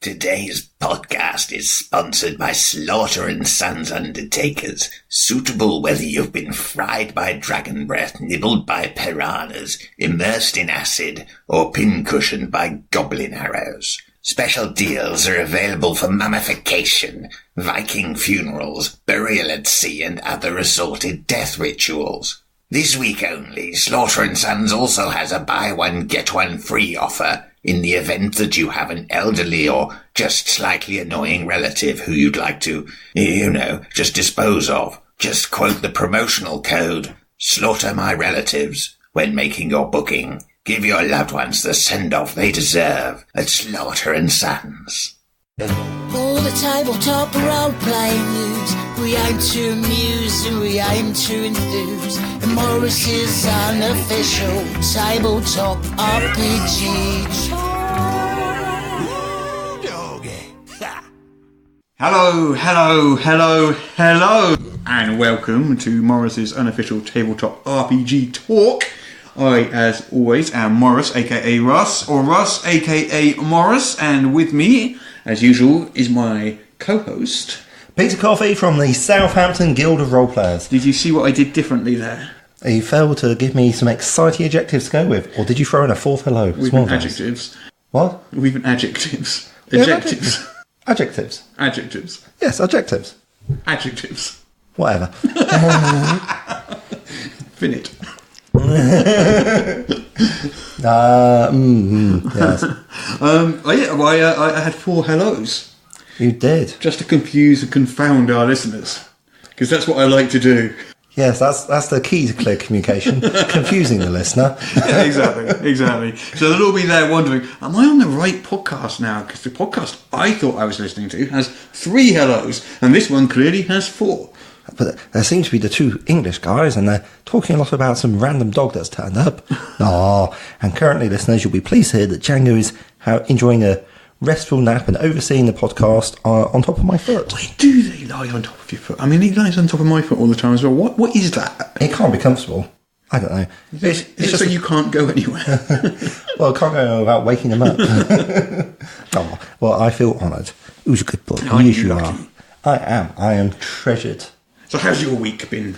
Today's podcast is sponsored by Slaughter and Sons Undertakers, suitable whether you've been fried by dragon breath, nibbled by piranhas, immersed in acid, or pincushioned by goblin arrows. Special deals are available for mummification, Viking funerals, burial at sea, and other assorted death rituals. This week only, Slaughter and Sons also has a buy one get one free offer in the event that you have an elderly or just slightly annoying relative who you'd like to, just dispose of. Just quote the promotional code, Slaughter My Relatives, when making your booking. Give your loved ones the send-off they deserve at Slaughter and Sons. All the tabletop role-playing news. We aim to amuse and we aim to enthuse. And Morris's unofficial tabletop RPG. Hello, and welcome to Morris's unofficial tabletop RPG talk. I, as always, am Morris, aka Russ, or Russ, aka Morris, and with me, as usual, is my co-host, Peter Coffey from the Southampton Guild of Roleplayers. Did you see what I did differently there? You failed to give me some exciting adjectives to go with, or did you throw in a fourth hello? We've been adjectives. What? We've been adjectives. Yeah, Adjectives. Adjectives. Adjectives. Yes, adjectives. Adjectives. Whatever. Finite. Yes. I had four hellos. You did. Just to confuse and confound our listeners. Because that's what I like to do. Yes, that's the key to clear communication. Confusing the listener. Yeah, exactly. So they'll all be there wondering, am I on the right podcast now? Because the podcast I thought I was listening to has 3 hellos, and this one clearly has 4. But there seem to be the 2 English guys, and they're talking a lot about some random dog that's turned up. And currently, listeners, you'll be pleased to hear that Django is enjoying a restful nap and overseeing the podcast on top of my foot. Why do they lie on top of your foot? I mean, he lies on top of my foot all the time as well. What is that? It can't be comfortable. I don't know. It's just so you can't go anywhere. Well, I can't go without waking him up. Well, I feel honoured. Who's a good boy? Yes, you are. I am treasured. So how's your week been?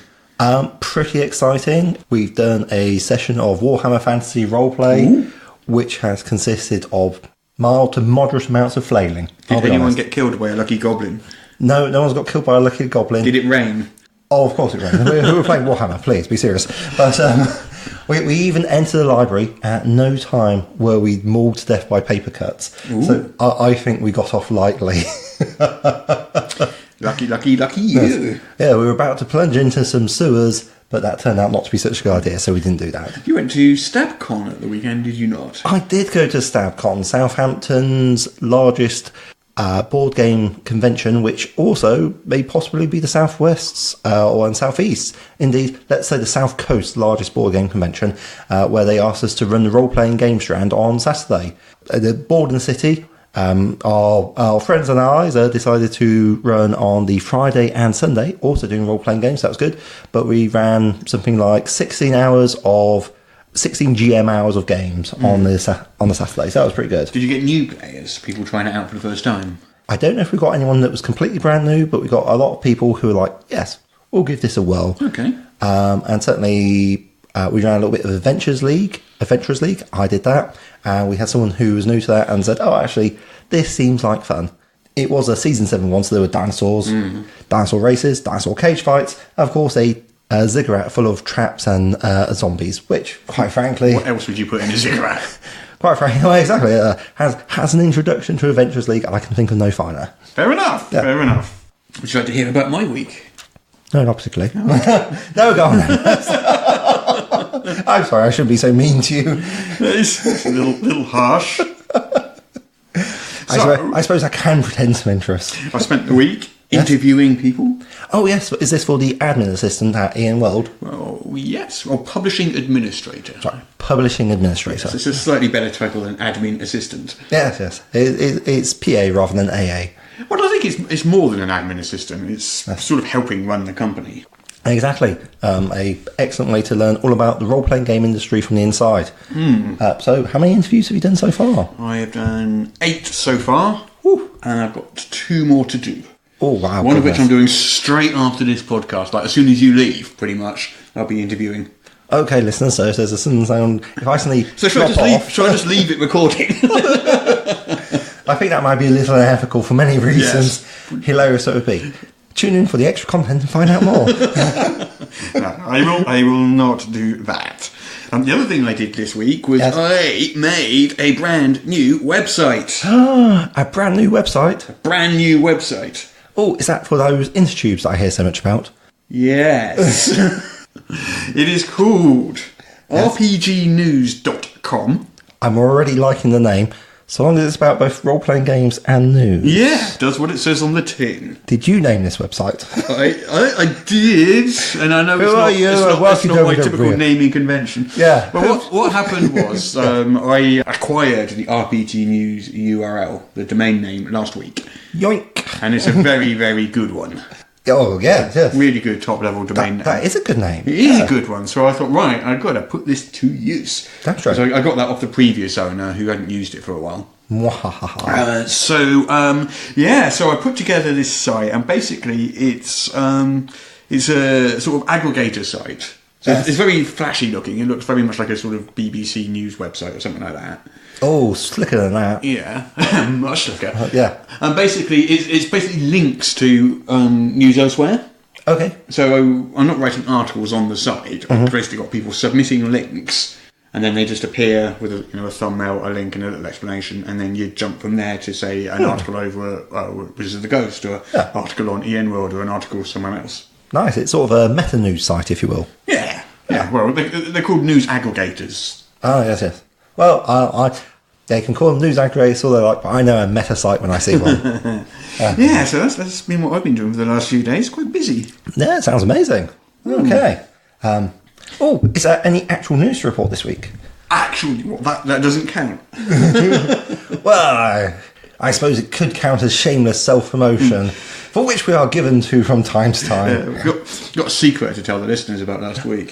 Pretty exciting. We've done a session of Warhammer Fantasy roleplay, which has consisted of mild to moderate amounts of flailing. Did anyone get killed by a lucky goblin? No one's got killed by a lucky goblin. Did it rain? Oh, of course it rained. we were playing Warhammer, please, be serious. But we even entered the library. At no time were we mauled to death by paper cuts. Ooh. So I think we got off lightly. Lucky you. Yes. Yeah, we were about to plunge into some sewers, but that turned out not to be such a good idea, so we didn't do that. You went to StabCon at the weekend, did you not? I did go to StabCon, Southampton's largest board game convention, which also may possibly be the Southwest's or Southeast. Indeed, let's say the South Coast's largest board game convention, where they asked us to run the role-playing game strand on Saturday. The board in the city, our friends and allies decided to run on the Friday and Sunday, also doing role-playing games. That was good, but we ran something like 16 GM hours of games on the Saturday, so that was pretty good. Did you get new players, people trying it out for the first time? I don't know if we got anyone that was completely brand new, but we got a lot of people who were like, yes, we'll give this a whirl. Okay. And certainly we ran a little bit of Adventurers League. I did that. And we had someone who was new to that and said, oh, actually, this seems like fun. It was a Season 7 one, so there were dinosaurs, dinosaur races, dinosaur cage fights, and of course a ziggurat full of traps and zombies, which, quite frankly... What else would you put in a ziggurat? Quite frankly, well, exactly. Has an introduction to Adventurers League, and I can think of no finer. Fair enough. Yeah. Fair enough. Would you like to hear about my week? No, not particularly. No, go on then. I'm sorry, I shouldn't be so mean to you. It's a little harsh. I suppose I can pretend some interest. I spent the week interviewing people. Oh, yes. Is this for the admin assistant at Ian World? Oh, yes. Well, publishing administrator. Sorry, publishing administrator. Yes, it's a slightly better title than admin assistant. Yes. It's PA rather than AA. Well, I think it's more than an admin assistant. It's sort of helping run the company. Exactly. A excellent way to learn all about the role-playing game industry from the inside. So how many interviews have you done so far? I have done 8 so far. and I've got 2 more to do. Oh, wow. One of which I'm doing straight after this podcast. Like, as soon as you leave, pretty much, I'll be interviewing. Okay, listeners, so if there's a sudden sound, if I suddenly Should I just leave it recording? I think that might be a little unethical for many reasons. Yes. Hilarious it would be. Tune in for the extra content and find out more. No, I will not do that. The other thing I did this week was I made a brand new website. A brand new website? A brand new website. Oh, is that for those intertubes that I hear so much about? Yes. It is called rpgnews.com. I'm already liking the name, so long as it's about both role-playing games and news. Yeah, does what it says on the tin. Did you name this website? I did, and I know it's not my typical naming convention. Yeah. But what happened was I acquired the RPG News URL, the domain name, last week. Yoink. And it's a very, very good one. Oh, yeah, yes. Really good top-level domain name. That is a good name. It is a good one. So I thought, right, I've got to put this to use. That's right. So I got that off the previous owner who hadn't used it for a while. So I put together this site, and basically it's a sort of aggregator site. So it's very flashy looking. It looks very much like a sort of BBC News website or something like that. Oh, slicker than that. Yeah, much slicker. Yeah. And basically, it's basically links to news elsewhere. Okay. So I'm not writing articles on the site. I've basically got people submitting links, and then they just appear with a thumbnail, a link, and a little explanation, and then you jump from there to say an article over Wizards of the Coast, or an article on EN World, or an article somewhere else. Nice. It's sort of a meta news site, if you will. Yeah. Well, they're called news aggregators. Oh, yes. Well, they can call them news aggregators all they like, but I know a meta site when I see one. Yeah, so that's been what I've been doing for the last few days. Quite busy. Yeah, it sounds amazing. Okay. Is there any actual news to report this week? Actually, that doesn't count. Well, I suppose it could count as shameless self-promotion, for which we are given to from time to time. We've got a secret to tell the listeners about last week.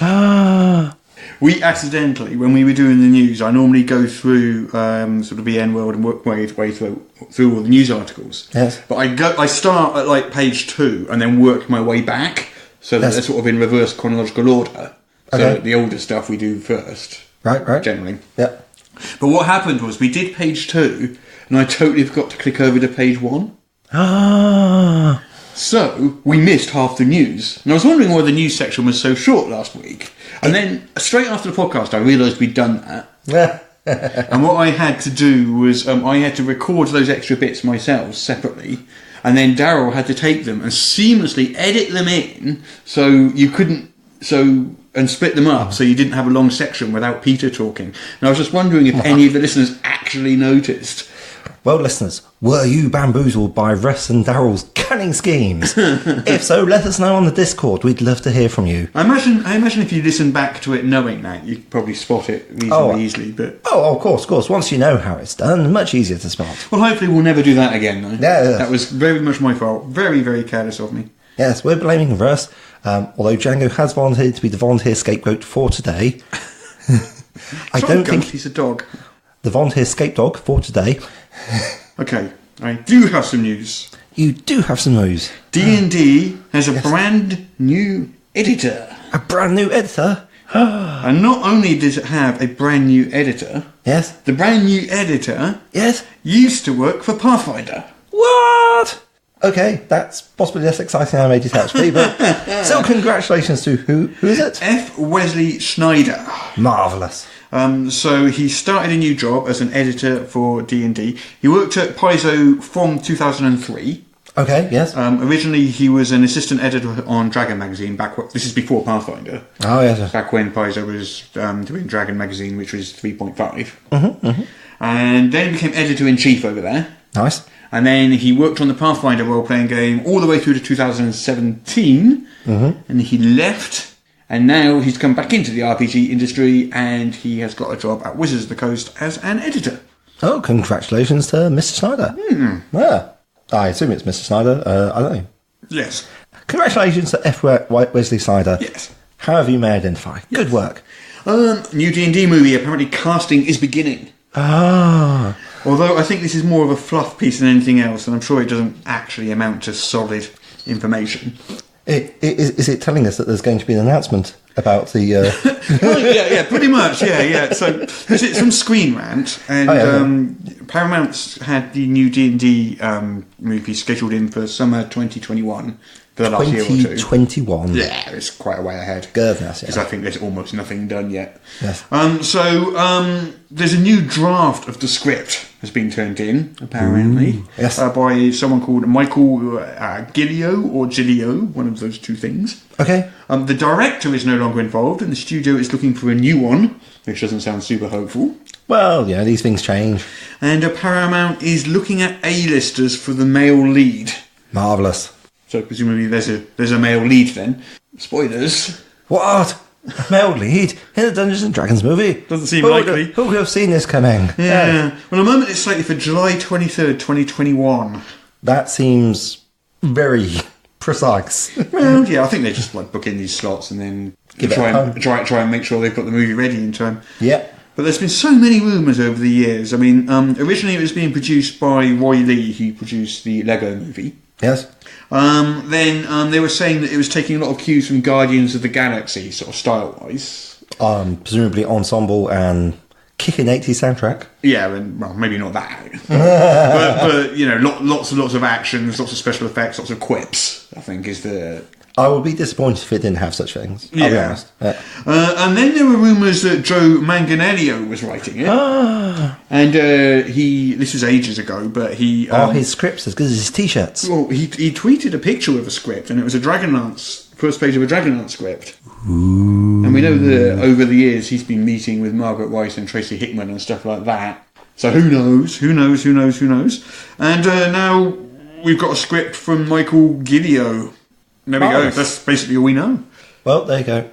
We accidentally, when we were doing the news, I normally go through sort of EN World and work my way through all the news articles. Yes. But I start at like page 2 and then work my way back, so that they're sort of in reverse chronological order. So the older stuff we do first. Right. Generally. Yeah. But what happened was we did page 2 and I totally forgot to click over to page 1. So we missed half the news. And I was wondering why the news section was so short last week. And then straight after the podcast, I realised we'd done that. And what I had to do was I had to record those extra bits myself separately. And then Daryl had to take them and seamlessly edit them in so you couldn't... and split them up so you didn't have a long section without Peter talking. And I was just wondering if any of the listeners actually noticed. Well, listeners, were you bamboozled by Russ and Daryl's cunning schemes? If so, let us know on the Discord. We'd love to hear from you. I imagine if you listen back to it knowing that, you'd probably spot it reasonably easily. But of course. Once you know how it's done, much easier to spot. Well, hopefully we'll never do that again, though. Yeah. That was very much my fault. Very, very careless of me. Yes, we're blaming Russ, although Django has volunteered to be the volunteer scapegoat for today. I don't think he's a dog. The volunteer scapegoat for today. Okay, I do have some news. You do have some news. D&D has a brand new editor. A brand new editor? And not only does it have a brand new editor... Yes? The brand new editor... Yes? Used to work for Pathfinder. What? Okay, that's possibly less exciting than I made it out to be, but still congratulations to who is it? F. Wesley Schneider. Marvellous. So he started a new job as an editor for D&D. He worked at Paizo from 2003. Okay, yes. Originally he was an assistant editor on Dragon Magazine. This is before Pathfinder. Oh, yes. Back when Paizo was doing Dragon Magazine, which was 3.5. And then he became editor-in-chief over there. Nice. And then he worked on the Pathfinder role-playing game all the way through to 2017. And he left... And now he's come back into the RPG industry and he has got a job at Wizards of the Coast as an editor. Oh, congratulations to Mr. Schneider. Yeah. I assume it's Mr. Schneider. I don't know. Yes. Congratulations to F. Wesley Schneider. Yes. However you may identify. Yes. Good work. New D&D movie. Apparently casting is beginning. Although I think this is more of a fluff piece than anything else, and I'm sure it doesn't actually amount to solid information. Is it telling us that there's going to be an announcement about the... Well, yeah, pretty much, yeah. So it's from Screen Rant, and Paramount's had the new D&D movie scheduled in for summer 2021 for the last year or two. 2021. Yeah, it's quite a way ahead. Goodness, because I think there's almost nothing done yet. Yes. So there's a new draft of the script has been turned in, apparently, by someone called Michael Gillio or Gillio, one of those two things. Okay. The director is no longer involved, and the studio is looking for a new one, which doesn't sound super hopeful. Well, yeah, these things change. And Paramount is looking at A-listers for the male lead. Marvellous. So presumably there's a male lead then. Spoilers. What? A male lead in a Dungeons and Dragons movie? Doesn't seem likely. Who would have seen this coming? Yeah. Well, at the moment it's slated for July 23rd, 2021. That seems very precise. Well, yeah, I think they just book in these slots and then try and make sure they've got the movie ready in time. Yeah. But there's been so many rumours over the years. I mean, originally it was being produced by Roy Lee, who produced the Lego movie. Yes. Then they were saying that it was taking a lot of cues from Guardians of the Galaxy, sort of style-wise. Presumably ensemble and kicking 80s soundtrack. Yeah, and well, maybe not that. but you know, lots and lots of actions, lots of special effects, lots of quips, I think is the... I would be disappointed if it didn't have such things. I'll be honest. Yeah. And then there were rumours that Joe Manganiello was writing it. And this was ages ago, but he... Are his scripts as good as his t-shirts? Well, he tweeted a picture of a script, and it was a Dragonlance, first page of a Dragonlance script. Ooh. And we know that over the years he's been meeting with Margaret Weiss and Tracy Hickman and stuff like that. So who knows? And now we've got a script from Michael Gillio. There we go. That's basically all we know. Well, there you go.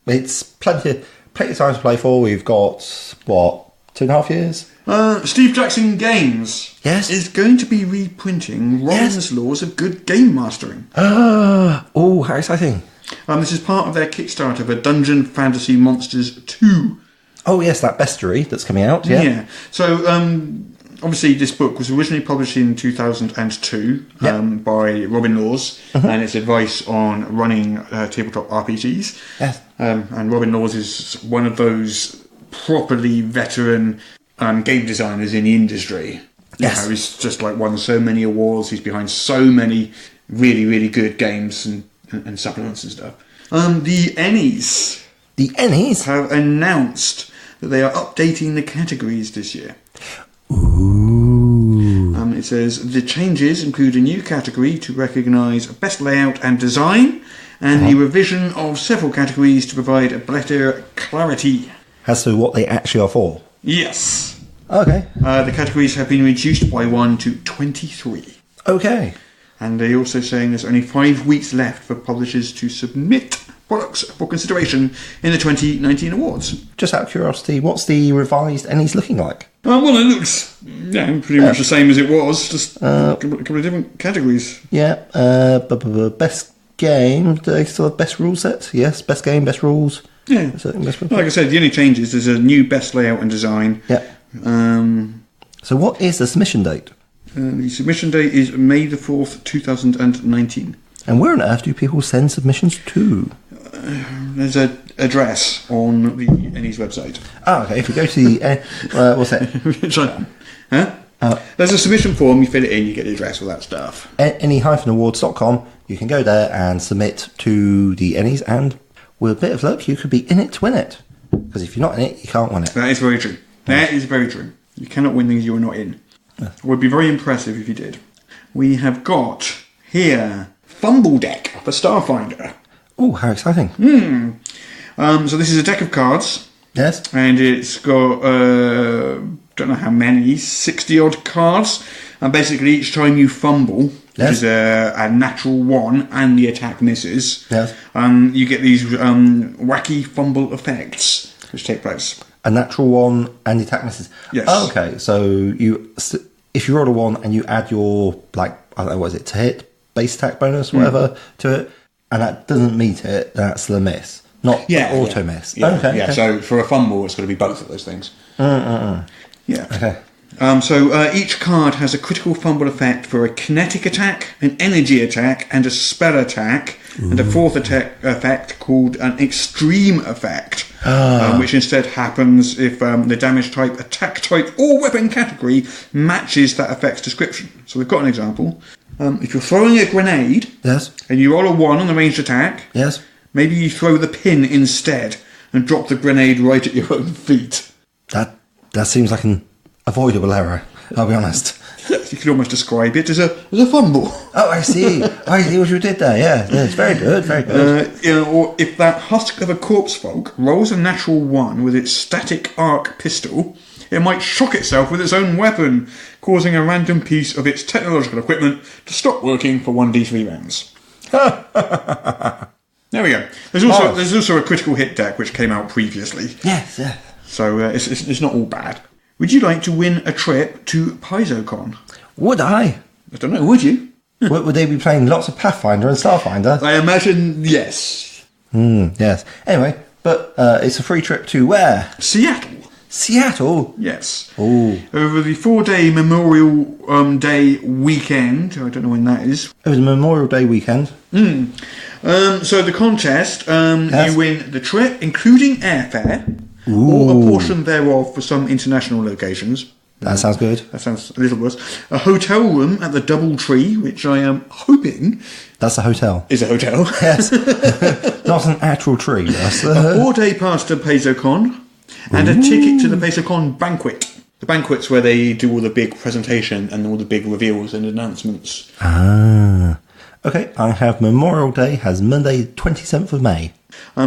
It's plenty of time to play for. We've got, 2.5 years? Steve Jackson Games is going to be reprinting Robin's Laws of Good Game Mastering. Oh, how exciting. This is part of their Kickstarter for Dungeon Fantasy Monsters 2. Oh, yes, that bestiary that's coming out. Yeah. So, obviously, this book was originally published in 2002 by Robin Laws, and it's advice on running tabletop RPGs. Yes. And Robin Laws is one of those properly veteran game designers in the industry. Yes. You know, he's just won so many awards. He's behind so many really, really good games and supplements and stuff. The Ennies. The Ennies? Have announced that they are updating the categories this year. Ooh. It says the changes include a new category to recognise best layout and design, and the revision of several categories to provide a better clarity as to what they actually are for. Yes. Okay. The categories have been reduced by 1 to 23. Okay. And they're also saying there's only 5 weeks left for publishers to submit products for consideration in the 2019 awards. Just out of curiosity, what's the revised Ennies looking like? Well, it looks pretty much the same as it was, just a couple of different categories. Yeah, best game, do they still have best rule set? Yes, best game, best rules. Yeah. Like I said, the only changes, there's a new best layout and design. Yeah. So what is the submission date? The submission date is May the 4th, 2019. And where on earth do people send submissions to? There's an address on the Ennies website. Okay. If you go to the... what's that? There's a submission form, you fill it in, you get the address, all that stuff. Any-awards.com. You can go there and submit to the Ennies, and with a bit of luck, you could be in it to win it. Because if you're not in it, you can't win it. That is very true. That is very true. You cannot win things you are not in. It would be very impressive if you did. We have got here Fumble Deck for Starfinder. Oh, how exciting. So this is a deck of cards. Yes. And it's got, don't know how many, 60 odd cards. And basically each time you fumble, which is a natural 1 and the attack misses, you get these wacky fumble effects which take place. A natural 1 and the attack misses. Yes. Oh, okay, so if you roll a 1 and you add your, I don't know, what is it, to hit, base attack bonus, whatever, to it, and that doesn't meet it, that's the miss. Not auto miss. Yeah. Okay. So for a fumble, it's got to be both of those things. Yeah. Okay. So each card has a critical fumble effect for a kinetic attack, an energy attack, and a spell attack, and a fourth attack effect called an extreme effect, which instead happens if the damage type, attack type, or weapon category matches that effect's description. So we've got an example. If you're throwing a grenade, Yes. and you roll a 1 on the ranged attack, Yes. maybe you throw the pin instead and drop the grenade right at your own feet. That seems like an avoidable error, I'll be honest. You could almost describe it as a fumble. Oh, I see. I see what you did there. Yeah, it's very good, very good. Or if that husk of a corpse folk rolls a natural 1 with its static arc pistol, it might shock itself with its own weapon, causing a random piece of its technological equipment to stop working for 1d3 rounds. There we go. There's also a critical hit deck which came out previously. Yes, yeah. So it's not all bad. Would you like to win a trip to PaizoCon? Would I? I don't know, would you? Would they be playing lots of Pathfinder and Starfinder? I imagine yes. Yes. Anyway, but it's a free trip to where? Seattle. Seattle? Yes. Ooh. Over the 4-day Memorial Day weekend. I don't know when that is. It was a Memorial Day weekend. So the contest, Yes. you win the trip, including airfare, or a portion thereof for some international locations. That sounds good. That sounds a little worse. A hotel room at the Doubletree, which I am hoping That's a hotel. is a hotel. Yes. Not an actual tree. That's A 4-day pass to PaizoCon, and a ticket to the PaizoCon banquet. The banquet's where they do all the big presentation and all the big reveals and announcements. Okay, I have Memorial Day as Monday 27th of May.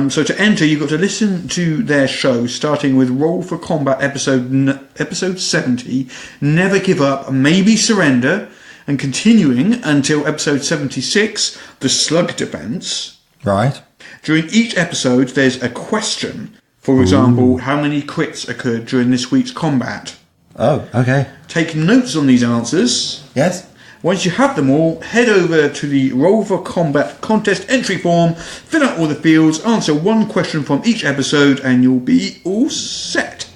So to enter, you've got to listen to their show, starting with Roll for Combat episode 70, Never Give Up, Maybe Surrender, and continuing until episode 76, The Slug Defense. Right. During each episode, there's a question. For example, how many crits occurred during this week's combat? Oh, okay. Take notes on these answers. Yes. Once you have them all, head over to the Roll for Combat contest entry form, fill out all the fields, answer one question from each episode, and you'll be all set.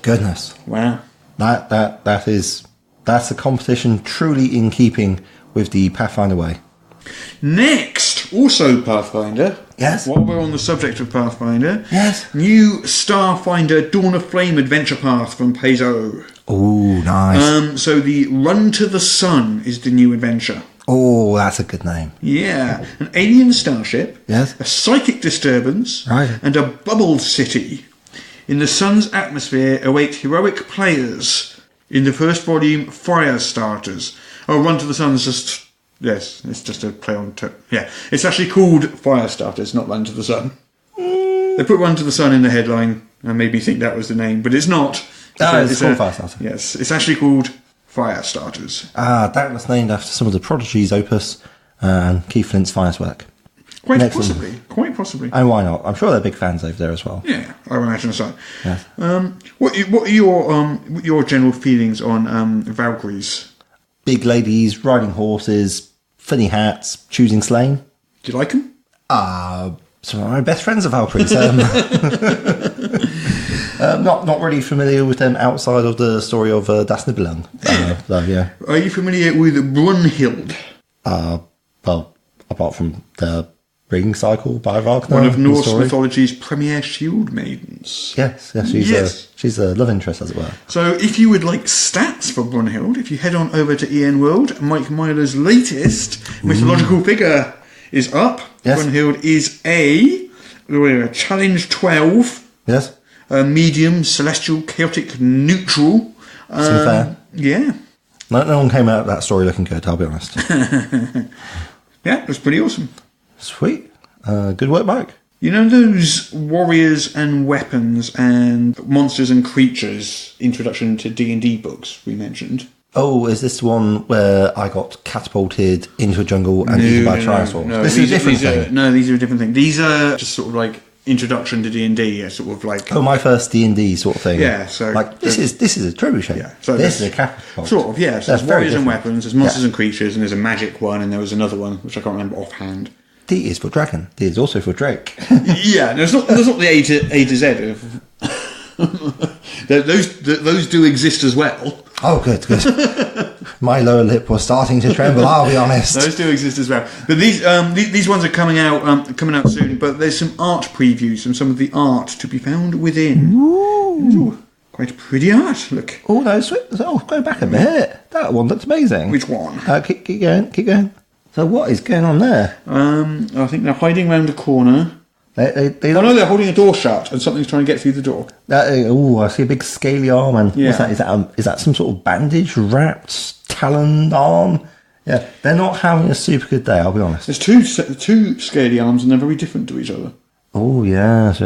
Goodness. Wow. That's a competition truly in keeping with the Pathfinder way. Next, also Pathfinder. Yes. While we're on the subject of Pathfinder. Yes. New Starfinder Dawn of Flame adventure path from Paizo. Oh, nice. So the Run to the Sun is the new adventure. Oh, that's a good name. Yeah. An alien starship. Yes. A psychic disturbance. Right. And a bubble city. In the sun's atmosphere await heroic players. In the first volume, Firestarters. Oh, Run to the Sun's just... Yes, it's just a play on... Yeah, it's actually called Firestarters, not Run to the Sun. They put Run to the Sun in the headline and made me think that was the name, but it's not. It's called Firestarter. Yes, it's actually called Firestarters. That was named after some of the Prodigy's opus and Keith Flint's finest work. Quite Excellent. possibly. And why not? I'm sure they're big fans over there as well. Yeah, I would imagine so. Yes. What are your general feelings on Valkyries? Big ladies, riding horses, funny hats, choosing slain. Do you like them? Some of my best friends are Valkyries. Not really familiar with them outside of the story of Das Nibelung. Yeah. Are you familiar with Brunhild? Well, apart from the Ring Cycle by Wagner. One of Norse story. mythology's premier shield maidens. Yes, she's a love interest, as it were. So if you would like stats for Brunhild, if you head on over to EN World, Mike Myler's latest mythological figure is up. Yes. Brunhild is a challenge 12. Yes. Medium, celestial, chaotic, neutral. Seems fair. Yeah. No one came out of that story looking good, I'll be honest. Yeah, that's pretty awesome. Sweet. Good work, Mike. You know those warriors and weapons and monsters and creatures introduction to D&D books we mentioned? Oh, is this the one where I got catapulted into a jungle and eaten by Triosauurs? No, this is a different thing. No, these are a different thing. These are just sort of like introduction to D&D, sort of like... Oh, my first D&D sort of thing. Yeah, so... Like, this is a trebuchet. Yeah, so this is a catapult. Sort of, yeah. So That's there's warriors and different. weapons, there's monsters and creatures, and there's a magic one, and there was another one, which I can't remember offhand. D is for dragon. D is also for Drake. Yeah, there's not the A to Z of... Those do exist as well. Oh, good. My lower lip was starting to tremble, I'll be honest. Those do exist as well. But these ones are coming out soon. But there's some art previews and some of the art to be found within. Ooh, quite pretty art. Look. Oh, no, sweet. Oh, go back a bit. That one looks amazing. Which one? Keep going. So what is going on there? I think they're hiding around a corner. They're holding a door shut and something's trying to get through the door. I see a big scaly arm. And yeah. What's that? Is that some sort of bandage wrapped taloned arm? Yeah, they're not having a super good day, I'll be honest. There's two scaly arms and they're very different to each other. Oh, yes.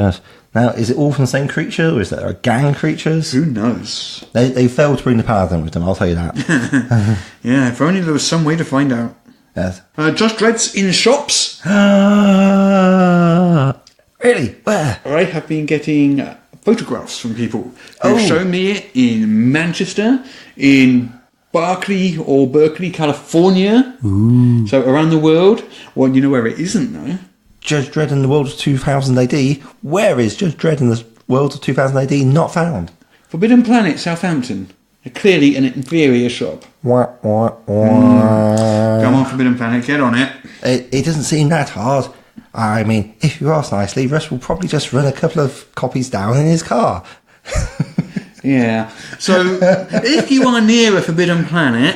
Now, is it all from the same creature, or is there a gang of creatures? Who knows? They failed to bring the paladin with them, I'll tell you that. Yeah, if only there was some way to find out. Yes. Just Dread's in shops. Really? Where? I have been getting photographs from people who've shown me it in Manchester, in Berkeley, California. Ooh. So around the world. Well, you know where it isn't, though? Judge Dredd in the world of 2000 AD. Where is Judge Dredd in the world of 2000 AD not found? Forbidden Planet, Southampton. Clearly an inferior shop. Come on, Forbidden Planet, get on it. It doesn't seem that hard. I mean, if you ask nicely, Russ will probably just run a couple of copies down in his car. Yeah. So, if you are near a Forbidden Planet,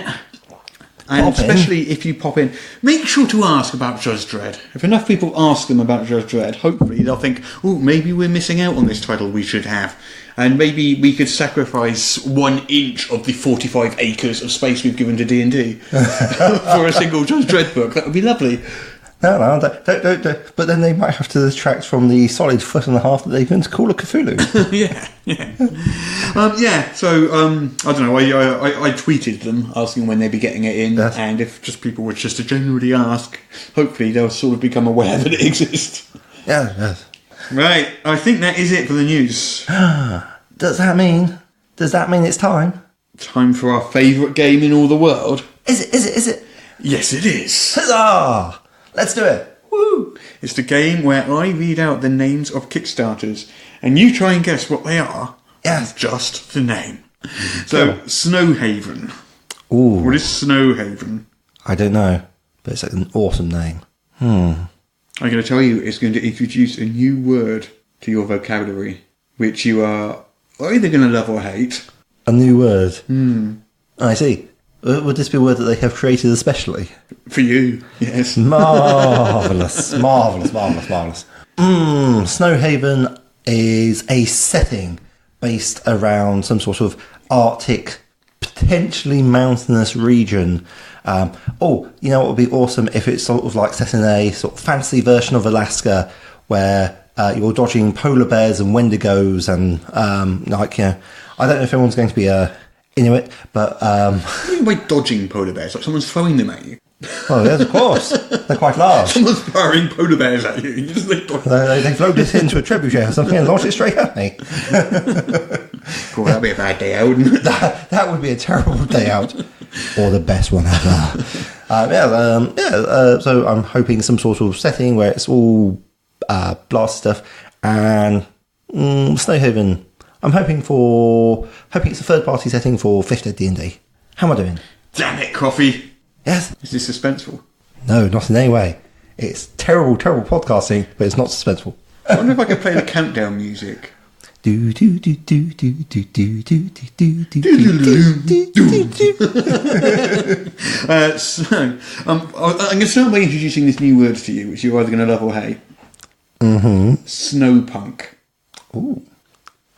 and especially if you pop in, make sure to ask about Judge Dredd. If enough people ask them about Judge Dredd, hopefully they'll think, oh, maybe we're missing out on this title we should have. And maybe we could sacrifice 1 inch of the 45 acres of space we've given to D&D for a single Judge Dredd book. That would be lovely. No, don't. But then they might have to detract from the solid 1.5 that they're going to call a Cthulhu. Yeah. So I don't know. I tweeted them asking when they'd be getting it in, yes. And if just people would just to generally ask, hopefully they'll sort of become aware that it exists. Yeah. Yes. Right. I think that is it for the news. Does that mean it's time? Time for our favourite game in all the world. Is it? Yes, it is. Huzzah! Let's do it. Woo! It's the game where I read out the names of Kickstarters and you try and guess what they are. Yes. Just the name. So, Snowhaven. Ooh. What is Snowhaven? I don't know, but it's an awesome name. I'm going to tell you it's going to introduce a new word to your vocabulary, which you are either going to love or hate. A new word? I see. Would this be a word that they have created especially? For you, yes. Marvellous. Snowhaven is a setting based around some sort of Arctic, potentially mountainous region. You know what would be awesome if it's sort of like set in a sort of fantasy version of Alaska where you're dodging polar bears and wendigos and I don't know if everyone's going to be Inuit, but what do you mean by dodging polar bears? Like someone's throwing them at you? Oh yes, of course. They're quite large. Someone's firing polar bears at you. You just they float it into a trebuchet or something and launch it straight at me. Cool, that'd be a bad day out, wouldn't it? That would be a terrible day out. Or the best one ever. So I'm hoping some sort of setting where it's all blast stuff and Snowhaven. I'm hoping it's a third-party setting for 5th Ed D&D. How am I doing? Damn it, Coffee. Yes? Is this suspenseful? No, not in any way. It's terrible podcasting, but it's not suspenseful. I wonder if I could play the countdown music. I'm going to start by introducing this new word to you, which you're either going to love or hate. Snowpunk. Ooh.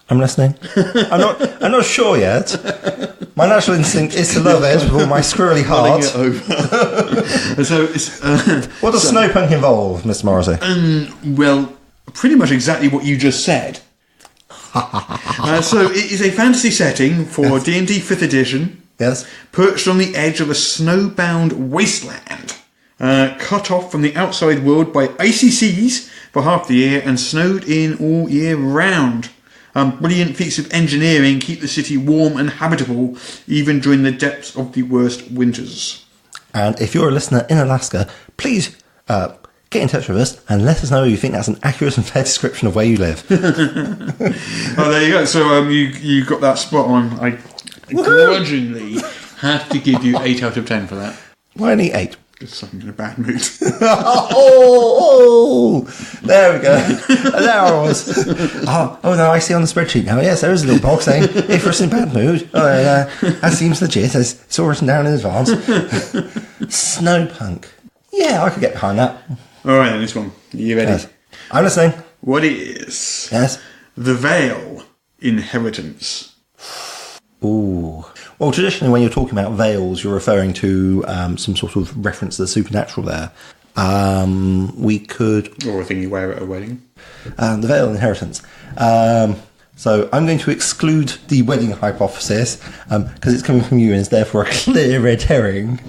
I'm listening. I'm not sure yet. My natural instinct is to love it with all my squirrely heart. So it's, what does snowpunk involve, Mr. Morrissey? Well, pretty much exactly what you just said. So it is a fantasy setting for D&D 5th edition. Yes. Perched on the edge of a snowbound wasteland. Cut off from the outside world by icy seas for half the year and snowed in all year round. Brilliant feats of engineering keep the city warm and habitable even during the depths of the worst winters. And if you're a listener in Alaska, please get in touch with us and let us know if you think that's an accurate and fair description of where you live. Oh, there you go. So you got that spot on. I grudgingly have to give you 8 out of 10 for that. Why only 8? Just I'm in a bad mood. There we go. There I was. Oh no, I see on the spreadsheet now. Yes, there is a little box saying if you're in a bad mood. That seems legit. It's all written down in advance. Snowpunk. Yeah, I could get behind that. All right, then this one. Are you ready? Yes. I'm listening. What is Yes. the Vale Inheritance? Ooh. Well, traditionally, when you're talking about veils, you're referring to some sort of reference to the supernatural there. We could... Or a thing you wear at a wedding. The veil inheritance. So I'm going to exclude the wedding hypothesis because it's coming from you and it's therefore a clear red herring.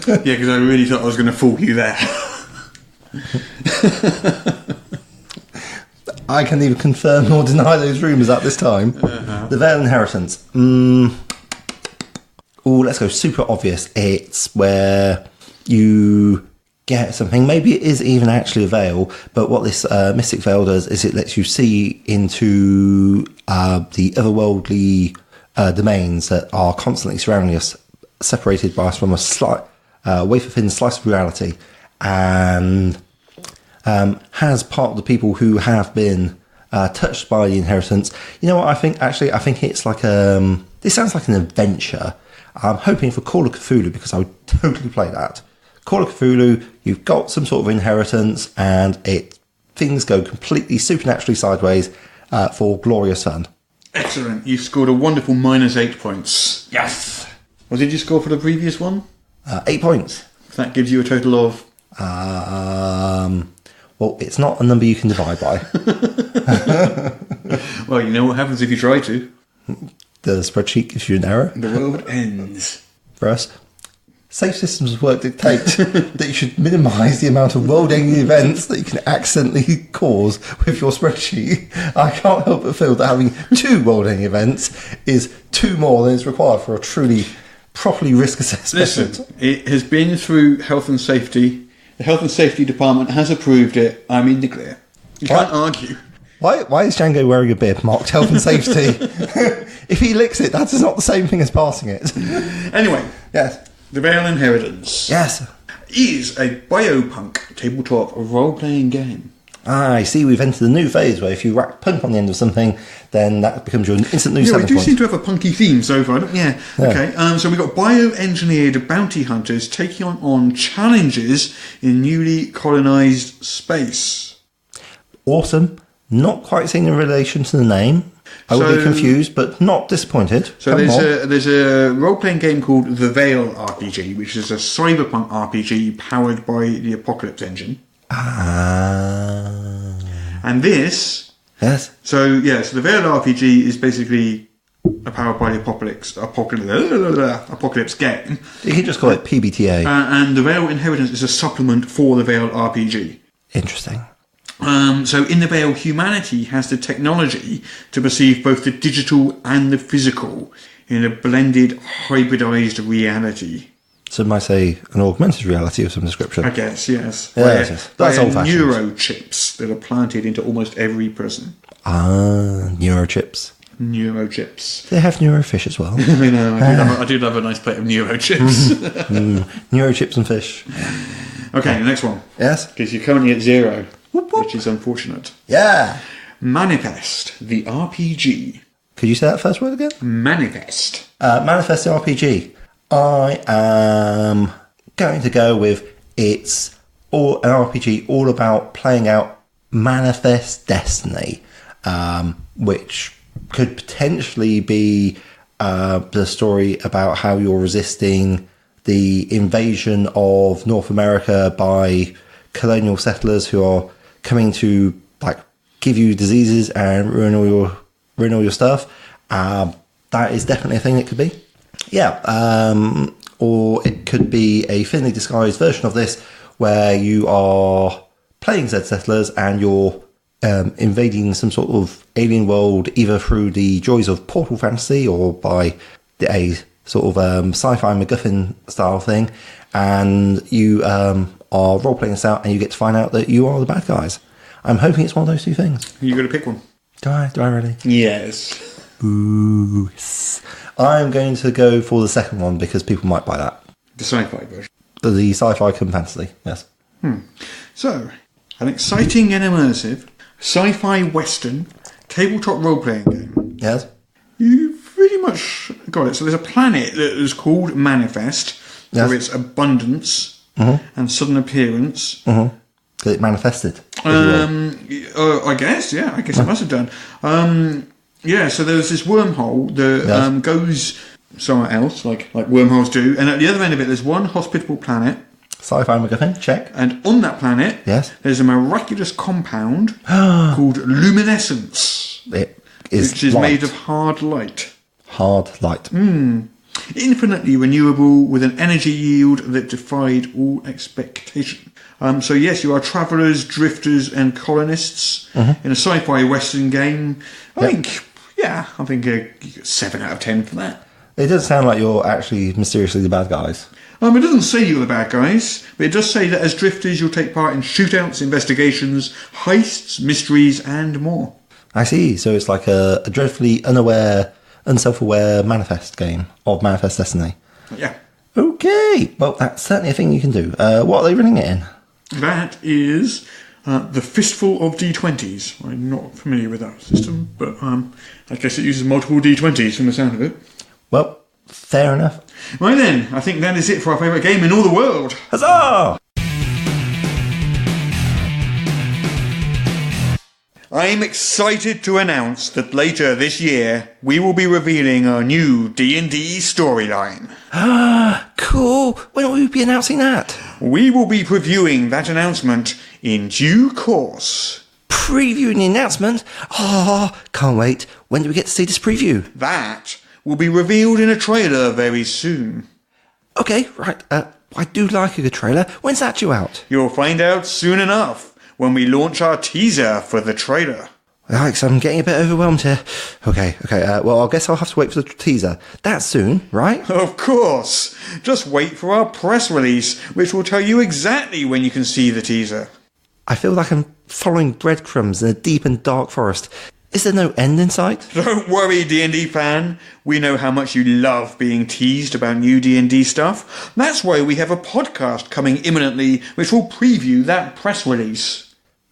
Yeah, because I really thought I was going to fool you there. I can neither confirm nor deny those rumours at this time. The veil inheritance. Let's go super obvious. It's where you get something. Maybe it is even actually a veil, but what this mystic veil does is it lets you see into the otherworldly domains that are constantly surrounding us, separated by us from a slight wafer-thin slice of reality, and has part of the people who have been touched by the inheritance. You know what I think? Actually, I think it's like this sounds like an adventure. I'm hoping for Call of Cthulhu because I would totally play that. Call of Cthulhu, you've got some sort of inheritance and things go completely supernaturally sideways for glorious fun. Excellent. You've scored a wonderful -8 points. Yes. What did you score for the previous one? 8 points. That gives you a total of... Well, it's not a number you can divide by. Well, you know what happens if you try to. The spreadsheet gives you an error. The world ends. For us, safe systems of work dictate that you should minimise the amount of world-ending events that you can accidentally cause with your spreadsheet. I can't help but feel that having 2 world-ending events is 2 more than is required for a truly, properly risk-assessed Listen, method. it has been through health and safety. The health and safety department has approved it. I'm in the clear. You can't argue. Why is Django wearing a bib marked health and safety? If he licks it, that is not the same thing as passing it. Anyway, Yes. the Vale Inheritance Yes. is a biopunk tabletop role-playing game. I see we've entered a new phase where if you whack punk on the end of something, then that becomes your instant new Yeah, we selling do point. seem to have a punky theme so far. Yeah. Okay. So we've got bioengineered bounty hunters taking on challenges in newly colonised space. Awesome. Not quite seen in relation to the name. I would be confused, but not disappointed. So there's a role-playing game called The Vale RPG, which is a cyberpunk RPG powered by the Apocalypse engine. And this... Yes. So the Vale RPG is basically a powered by the Apocalypse game. You can just call it PBTA. And the Vale Inheritance is a supplement for the Vale RPG. Interesting. So in the Vale, humanity has the technology to perceive both the digital and the physical in a blended, hybridized reality. Some might say an augmented reality of some description. I guess, yes. Yes. That's old-fashioned. Neurochips that are planted into almost every person. Neurochips. Neurochips. They have neurofish as well. I know, I do love a nice plate of neurochips. Neurochips and fish. Okay, the next one. Yes? Because you're currently at 0, which is unfortunate. Yeah. Manifest, the RPG. Could you say that first word again? Manifest. Manifest the RPG. I am going to go with it's an RPG all about playing out Manifest Destiny, which could potentially be the story about how you're resisting the invasion of North America by colonial settlers who are coming to give you diseases and ruin all your stuff. That is definitely a thing it could be. Yeah, or it could be a thinly disguised version of this where you are playing Zed Settlers and you're invading some sort of alien world either through the joys of Portal Fantasy or by a sort of sci-fi MacGuffin style thing, and you are are role-playing this out and you get to find out that you are the bad guys. I'm hoping it's one of those two things. You got to pick one. Do I really? Yes. Ooh. I'm going to go for the second one because people might buy that. The sci-fi version. The sci-fi cum fantasy, yes. So, an exciting and immersive sci-fi western tabletop role-playing game. Yes? You pretty much got it. So there's a planet that is called Manifest Yes. for its abundance and sudden appearance. Because it manifested. I guess it must have done. So there's this wormhole that goes somewhere else, like wormholes do, and at the other end of it there's one hospitable planet. Sci-fi MacGuffin, check. And on that planet, there's a miraculous compound called luminescence. It is which is light. made of hard light. Hard light. Infinitely renewable with an energy yield that defied all expectation. So yes, you are travellers, drifters and colonists in a sci-fi western game. I think you get 7 out of 10 for that. It does sound like you're actually mysteriously the bad guys. It doesn't say you're the bad guys, but it does say that as drifters you'll take part in shootouts, investigations, heists, mysteries and more. I see. So it's like a dreadfully unaware, unself-aware manifest game of Manifest Destiny. Yeah. Okay. Well, that's certainly a thing you can do. What are they running it in? That is the Fistful of D20s. I'm not familiar with that system, but I guess it uses multiple D20s from the sound of it. Well, fair enough. Right then, I think that is it for our favourite game in all the world. Huzzah! I'm excited to announce that later this year we will be revealing our new D&D storyline. Cool. When will we be announcing that? We will be previewing that announcement in due course. Previewing the announcement? Can't wait. When do we get to see this preview? That will be revealed in a trailer very soon. Okay, right. I do like a good trailer. When's that due out? You'll find out soon enough when we launch our teaser for the trailer. Yikes, I'm getting a bit overwhelmed here. Okay. Well, I guess I'll have to wait for the teaser. That's soon, right? Of course. Just wait for our press release, which will tell you exactly when you can see the teaser. I feel like I'm following breadcrumbs in a deep and dark forest. Is there no end in sight? Don't worry, D&D fan. We know how much you love being teased about new D&D stuff. That's why we have a podcast coming imminently, which will preview that press release.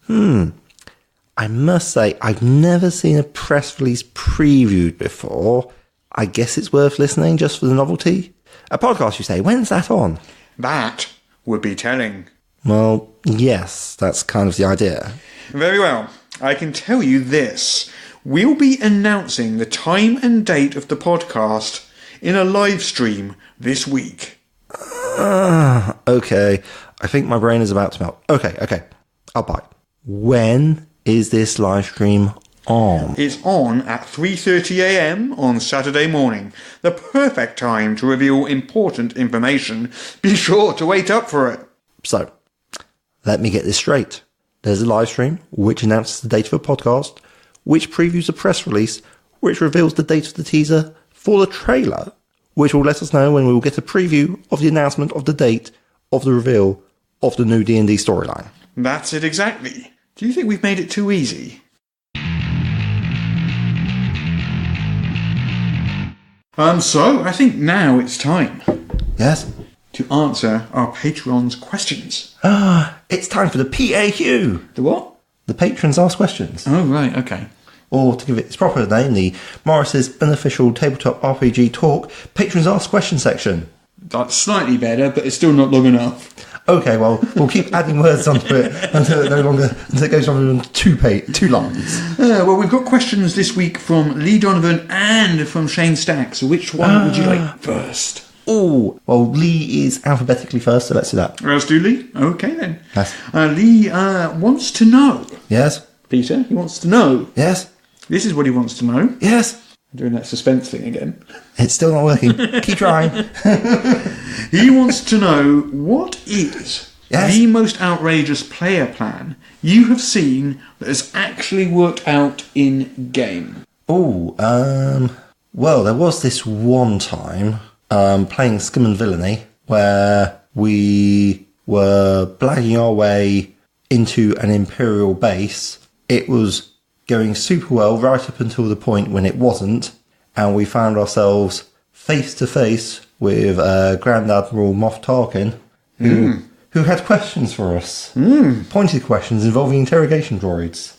I must say, I've never seen a press release previewed before. I guess it's worth listening just for the novelty. A podcast, you say? When's that on? That would be telling. Well, yes, that's kind of the idea. Very well. I can tell you this. We'll be announcing the time and date of the podcast in a live stream this week. Okay. I think my brain is about to melt. Okay. I'll bite. When is this live stream on? It's on at 3:30 a.m. on Saturday morning. The perfect time to reveal important information. Be sure to wait up for it. So, let me get this straight. There's a live stream, which announces the date of a podcast, which previews a press release, which reveals the date of the teaser for the trailer, which will let us know when we will get a preview of the announcement of the date of the reveal of the new D&D storyline. That's it exactly. Do you think we've made it too easy? So I think now it's time Yes? to answer our patrons' questions. It's time for the PAQ. The what? The patrons ask questions. Oh, right, okay. Or to give it its proper name, the Morris's unofficial tabletop RPG talk patrons ask question section. That's slightly better, but it's still not long enough. Okay, well, we'll keep adding words onto it until it goes on two lines. Well, we've got questions this week from Lee Donovan and from Shane Stack, so which one would you like first? Oh, well, Lee is alphabetically first, so let's do that. Let's do Lee. Okay, then. Yes. Lee wants to know. Yes? Peter, he wants to know. Yes? This is what he wants to know. Yes? I'm doing that suspense thing again. It's still not working. Keep trying. He wants to know what is the most outrageous player plan you have seen that has actually worked out in game. Well, there was this one time playing Scum and Villainy where we were blagging our way into an Imperial base. It was going super well right up until the point when it wasn't, and we found ourselves face to face with Grand Admiral Moff Tarkin, who had questions for us. Pointed questions involving interrogation droids.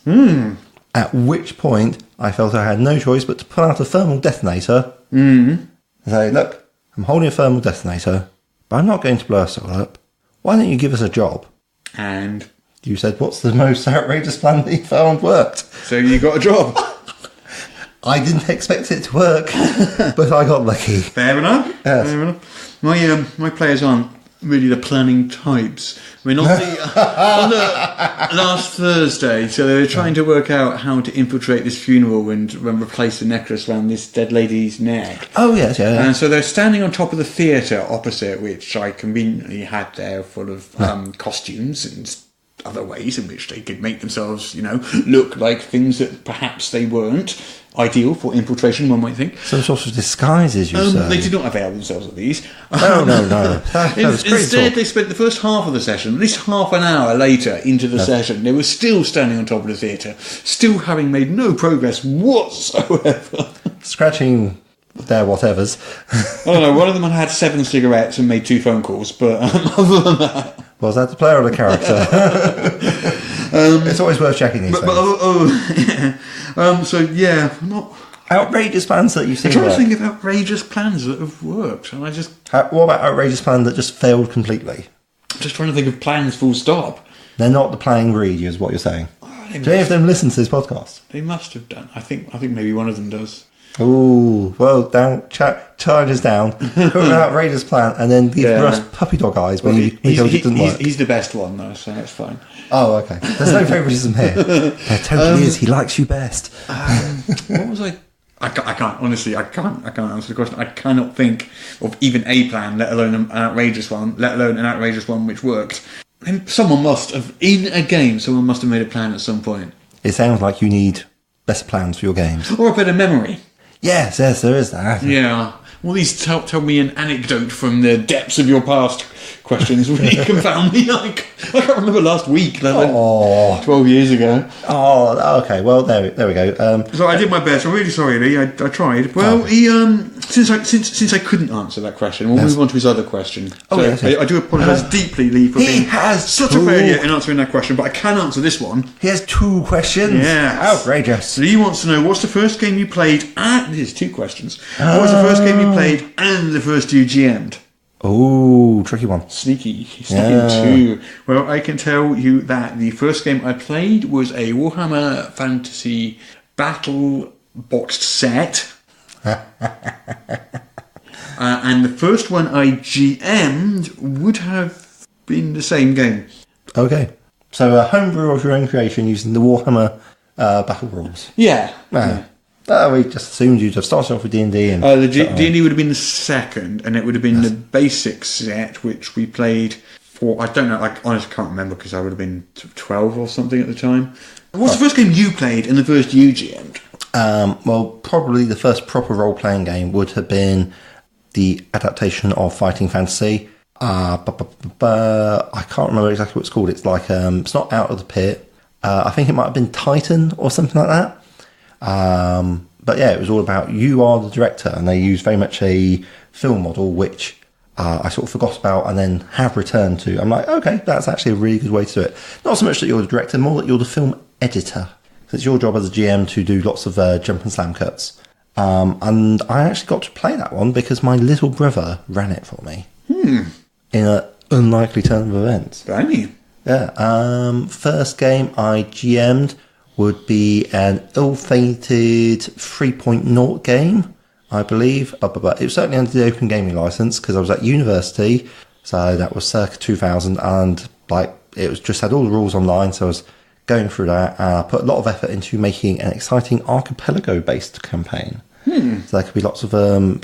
At which point, I felt I had no choice but to pull out a thermal detonator and say, look, I'm holding a thermal detonator, but I'm not going to blow us all up. Why don't you give us a job? And You said, what's the most outrageous plan that you found worked? so you got a job. I didn't expect it to work, but I got lucky. Fair enough. Yes. Fair enough. My players aren't really the planning types. I mean, on the last Thursday, so they were trying to work out how to infiltrate this funeral and replace the necklace around this dead lady's neck. Oh, yes, yeah. And so they're standing on top of the theatre opposite, which I conveniently had there, full of costumes and other ways in which they could make themselves, look like things that perhaps they weren't. Ideal for infiltration, one might think. Some sort of disguises, you say. They did not avail themselves of these. No. That was great Instead, talk. they spent the first half of the session, at least half an hour later into the session, they were still standing on top of the theatre, still having made no progress whatsoever. Scratching their whatevers. I don't know, one of them had 7 cigarettes and made 2 phone calls, but other than that... Was that the player or the character? It's always worth checking these things. So yeah, not... Outrageous plans that you've seen I'm trying work. to think of outrageous plans that have worked, and I just... What about outrageous plans that just failed completely? I'm just trying to think of plans full stop. They're not the playing breed, is what you're saying. Do any of them listen to this podcast? They must have done. I think maybe one of them does. Ooh, well, charge us down. Put an outrageous plan, and then give Russ puppy dog eyes when he tells you it doesn't work. He's the best one, though, so that's fine. Oh, okay. There's no favouritism here. There totally is. He likes you best. What was I can't, honestly, I can't answer the question. I cannot think of even a plan, let alone an outrageous one, which worked. And someone must have made a plan at some point. It sounds like you need better plans for your games. Or a better memory. Yes, there is that. Yeah. Well, these tell me an anecdote from the depths of your past questions really confound me. I can't remember last week, let alone 12 years ago. Oh, okay. Well, there we go. So I did my best. I'm really sorry, Lee. I tried. Well, since I couldn't answer that question, we'll move on to his other question. So yes. I do apologise deeply, Lee, for being such a failure in answering that question, but I can answer this one. He has 2 questions. Yes. Outrageous. Lee wants to know, what's the first game you played and... This is 2 questions. What was the first game you played and the first you GM'd? Oh, tricky one. Sneaky 2. Well, I can tell you that the first game I played was a Warhammer Fantasy Battle boxed set. And the first one I GM'd would have been the same game. Okay. So a homebrew of your own creation using the Warhammer battle rules. Yeah. We just assumed you'd have started off with D&D. And the D&D would have been the second, and it would have been the basic set, which we played for... I don't know, I honestly can't remember, because I would have been 12 or something at the time. What's the first game you played and the first you GM'd? Well, probably the first proper role-playing game would have been the adaptation of Fighting Fantasy. I can't remember exactly what it's called. It's like, it's not Out of the Pit. I think it might have been Titan or something like that. But yeah, it was all about you are the director, and they use very much a film model, which I sort of forgot about and then have returned to. I'm like, okay, that's actually a really good way to do it. Not so much that you're the director, more that you're the film editor. It's your job as a GM to do lots of jump and slam cuts. And I actually got to play that one because my little brother ran it for me. In an unlikely turn of events. Blimey. Yeah. First game I GM'd would be an ill-fated 3.0 game, I believe. But it was certainly under the Open Gaming License because I was at university. So that was circa 2000. And it was just had all the rules online. So I was going through that. And I put a lot of effort into making an exciting archipelago-based campaign. So there could be lots of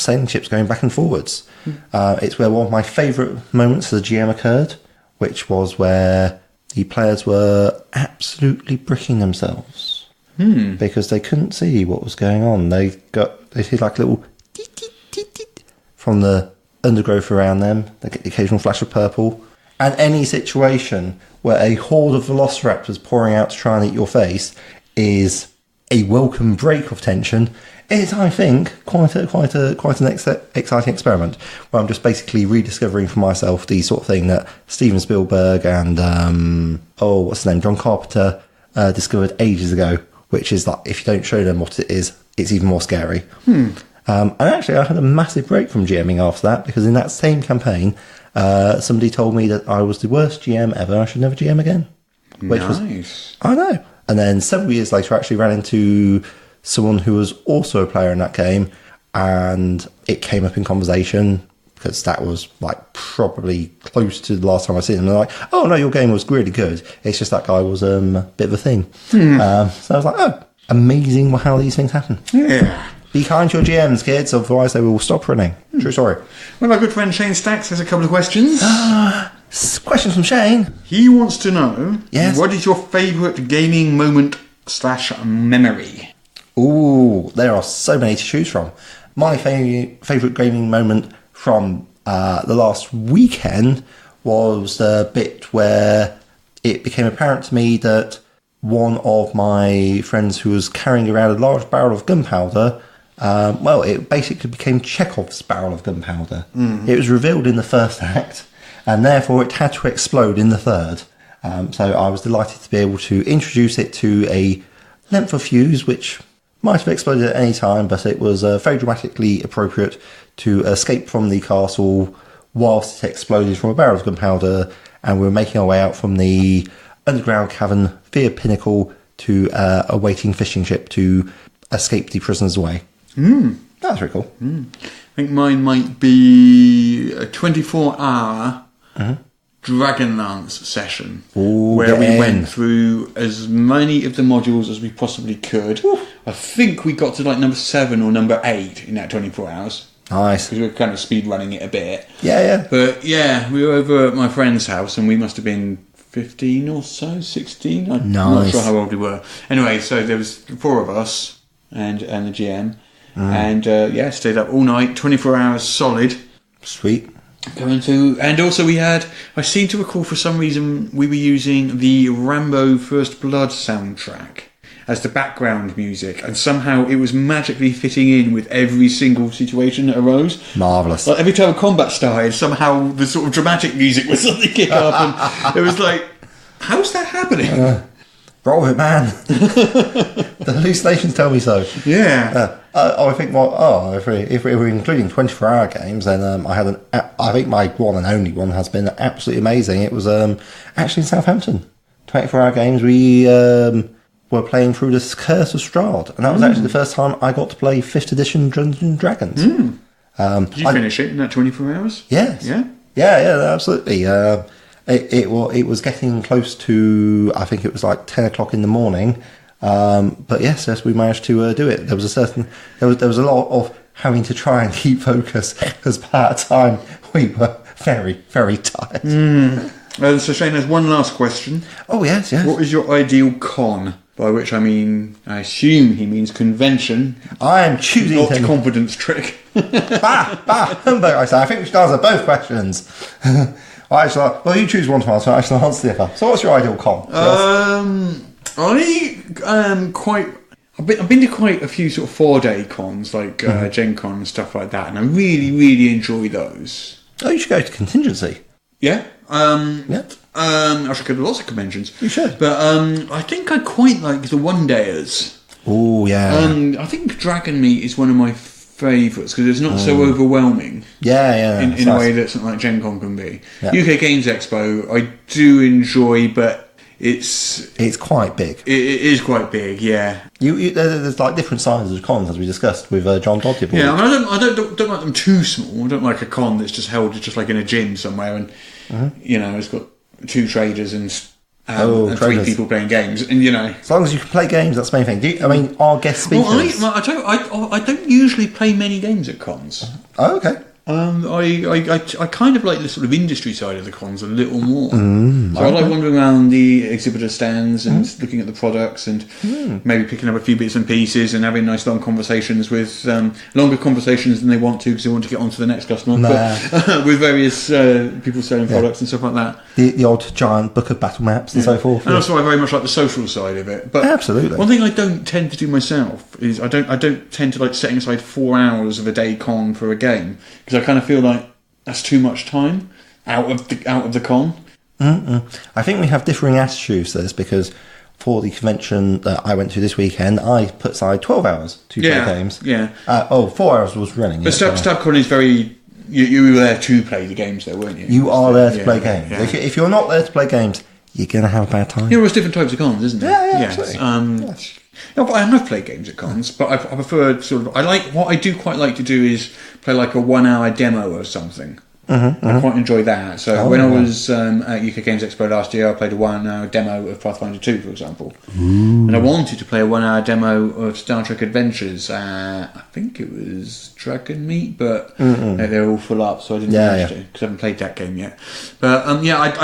sailing ships going back and forwards. It's where one of my favourite moments as a GM occurred, which was where the players were absolutely bricking themselves because they couldn't see what was going on. They hear like little from the undergrowth around them. They get the occasional flash of purple, And any situation where a horde of velociraptors pouring out to try and eat your face is a welcome break of tension. It's, I think, quite an exciting experiment where I'm just basically rediscovering for myself the sort of thing that Steven Spielberg and what's his name, John Carpenter discovered ages ago, which is that if you don't show them what it is, it's even more scary. And actually, I had a massive break from GMing after that, because in that same campaign, somebody told me that I was the worst GM ever. I should never GM again. Nice. I know. And then several years later, I actually ran into someone who was also a player in that game, and it came up in conversation, because that was like probably close to the last time I seen them. They're like, "Oh no, your game was really good. It's just that guy was a bit of a thing." So I was like, "Oh, amazing how these things happen." Yeah. Be kind to your GMs, kids, otherwise they will stop running. True story. Well, our good friend Shane Stacks has a couple of questions. Questions from Shane. He wants to know, yes, what is your favourite gaming moment / memory? Ooh, there are so many to choose from. My favourite gaming moment from the last weekend was the bit where it became apparent to me that one of my friends who was carrying around a large barrel of gunpowder, it basically became Chekhov's barrel of gunpowder. It was revealed in the first act, and therefore it had to explode in the third. So I was delighted to be able to introduce it to a length of fuse, which might have exploded at any time, but it was very dramatically appropriate to escape from the castle whilst it exploded from a barrel of gunpowder, and we were making our way out from the underground cavern via Pinnacle to a waiting fishing ship to escape the prisoners away. That's very cool. I think mine might be a 24-hour Dragonlance session, where we went through as many of the modules as we possibly could. I think we got to like number 7 or number 8 in that 24 hours. Nice. Because we were kind of speed running it a bit. Yeah. But yeah, we were over at my friend's house, and we must have been 15 or so, 16. I'm not sure how old we were. Anyway, so there was 4 of us and the GM, and stayed up all night, 24 hours solid. Sweet. Going through, and also I seem to recall for some reason we were using the Rambo First Blood soundtrack as the background music, and somehow it was magically fitting in with every single situation that arose. Marvellous. Like every time a combat started, somehow the sort of dramatic music was suddenly kick up, and it was like, how's that happening? Roll with it, man. The hallucinations tell me so. Yeah. I think. If we're including 24-hour games, then I think my one and only one has been absolutely amazing. It was actually in Southampton. 24-hour games. We were playing through the Curse of Strahd, and that was actually the first time I got to play 5th edition Dungeons and Dragons. Did you finish it in that 24 hours? Yes. Yeah. Yeah, absolutely. It was getting close to, I think it was like 10 o'clock in the morning. But yes, we managed to do it. There was a lot of having to try and keep focus, because by that time we were very, very tired. So Shane has one last question. Oh, yes. What is your ideal con? By which I assume he means convention. I am choosing... Not confidence trick. Humbug, I say. I think we should answer both questions. You choose one to answer, I shall answer the other. So what's your ideal con? I've been to quite a few sort of 4-day cons, like Gen Con and stuff like that, and I really, really enjoy those. Oh, you should go to Contingency. Yeah. I should go to lots of conventions. You should. But I think I quite like the one-dayers. Oh, yeah. I think Dragon Meat is one of my favourites, because it's not so overwhelming. Yeah. In a way that something like Gen Con can be. Yeah. UK Games Expo, I do enjoy, but it's quite big. It is quite big, yeah. There's like different sizes of cons, as we discussed with John Dodd. Yeah, I don't like them too small. I don't like a con that's just held just like in a gym somewhere, and it's got 2 traders and 3 people playing games, and as long as you can play games, that's the main thing. Our guest speakers. I don't usually play many games at cons. Oh, okay. I kind of like the sort of industry side of the cons a little more. So I like wandering around the exhibitor stands and looking at the products and maybe picking up a few bits and pieces and having nice long conversations with longer conversations than they want to because they want to get on to the next customer. But with various people selling products and stuff like that. The odd giant book of battle maps and so forth. And also I very much like the social side of it. But absolutely. One thing I don't tend to do myself is I don't tend to like setting aside 4 hours of a day con for a game because I kind of feel like that's too much time out of the con. I think we have differing attitudes to this because for the convention that I went to this weekend, I put aside 12 hours to play games. 4 hours was running. But StabCon is very... You were there to play the games there, weren't you? You are there to play games. Yeah. If you're not there to play games, you're going to have a bad time. There's different types of cons, isn't there? Yeah, absolutely. I have played games at cons, but I prefer sort of... What I do quite like to do is play like a 1 hour demo of something. I quite enjoy that. So when I was at UK Games Expo last year, I played a 1 hour demo of Pathfinder 2, for example. And I wanted to play a 1 hour demo of Star Trek Adventures. I think it was Dragon Meat, but they're all full up, so I didn't manage to because I haven't played that game yet. But I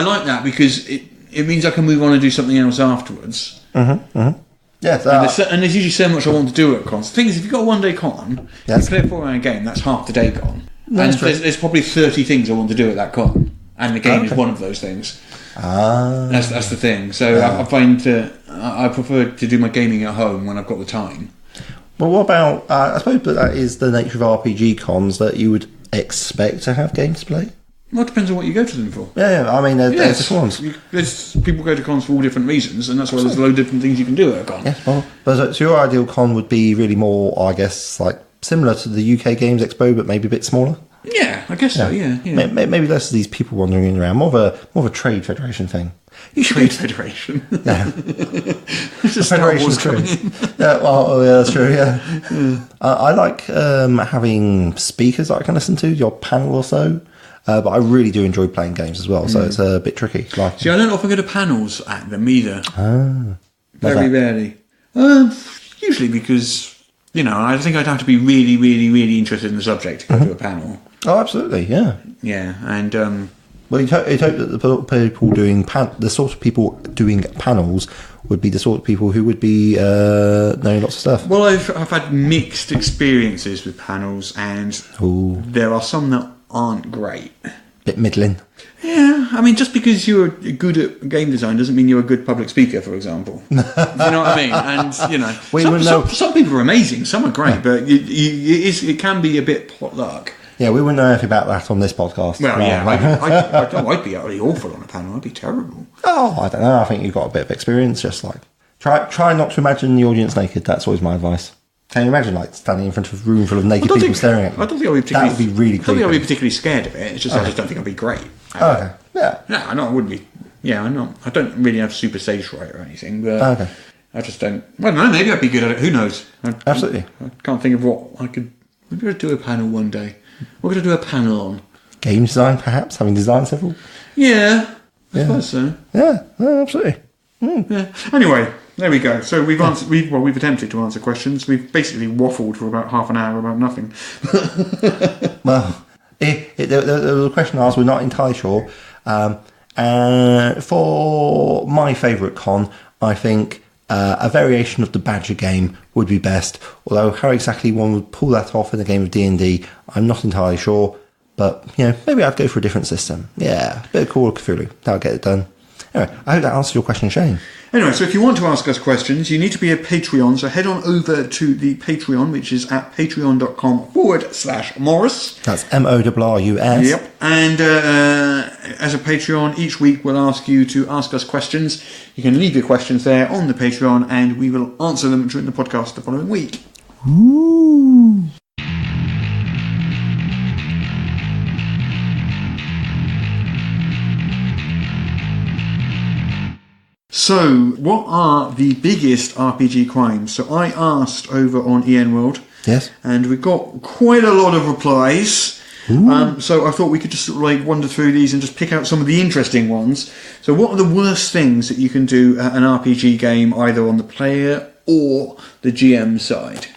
like that because it means I can move on and do something else afterwards. Yes, and there's usually so much I want to do at cons. The thing is, if you've got a 1 day con, you play a 4 hour game, that's half the day gone. And there's probably 30 things I want to do at that con, and the game is one of those things. That's the thing. So I find I prefer to do my gaming at home when I've got the time. Well, what about? I suppose that is the nature of RPG cons that you would expect to have games to play. Well, it depends on what you go to them for. Yeah, I mean, there's different ones. People go to cons for all different reasons, and that's why there's a load of different things you can do at a con. Yes, well, but so your ideal con would be really more, I guess, like similar to the UK Games Expo, but maybe a bit smaller. Yeah, I guess so. Yeah. Maybe less of these people wandering around. More of a trade federation thing. You should trade federation. Yeah, Federation true. That's true. Yeah, I like having speakers that I can listen to, your panel or so. But I really do enjoy playing games as well, so it's a bit tricky. See, I don't often go to panels at them either. Very rarely. Usually because, I think I'd have to be really, really, really interested in the subject to go to a panel. Oh, absolutely, yeah. Yeah, and... well, you'd hope that the people doing the sort of people doing panels would be the sort of people who would be knowing lots of stuff. Well, I've had mixed experiences with panels, and there are some that aren't great. Bit middling. Yeah, I mean, just because you're good at game design doesn't mean you're a good public speaker, for example. You know what I mean? And, some people are amazing, some are great, but it can be a bit potluck. Yeah, we wouldn't know anything about that on this podcast. Well, I'd be utterly awful on a panel. I'd be terrible. Oh, I don't know. I think you've got a bit of experience. Just like try not to imagine the audience naked. That's always my advice. Can you imagine standing in front of a room full of naked people staring at you? I don't think I'll be particularly. That would be really creepy. I don't think I'll be particularly scared of it. It's just I just don't think I'll be great. Okay. Yeah. No, I wouldn't be. Yeah, I'm not. I don't really have super stage fright or anything, but I just don't. Well, no, maybe I'd be good at it. Who knows? Absolutely. I can't think of what I could. Maybe I'd do a panel one day. What could I do a panel on? Game design, perhaps, having designed several. Yeah, I suppose so. Yeah, absolutely. Yeah. Anyway, there we go. So we've answered. We've attempted to answer questions. We've basically waffled for about half an hour about nothing. Well, there was a question asked. We're not entirely sure. For my favourite con, I think a variation of the Badger game would be best. Although how exactly one would pull that off in a game of D&D, I'm not entirely sure. But maybe I'd go for a different system. Yeah, a bit of Call of Cthulhu. That'll get it done. Anyway, I hope that answers your question, Shane. Anyway, so if you want to ask us questions, you need to be a Patreon. So head on over to the Patreon, which is at patreon.com/Morris. That's MORRUS. Yep. And as a Patreon, each week we'll ask you to ask us questions. You can leave your questions there on the Patreon, and we will answer them during the podcast the following week. Ooh. So, what are the biggest RPG crimes? So I asked over on EN World. Yes. And we got quite a lot of replies. So I thought we could just wander through these and just pick out some of the interesting ones. So what are the worst things that you can do at an RPG game, either on the player or the GM side?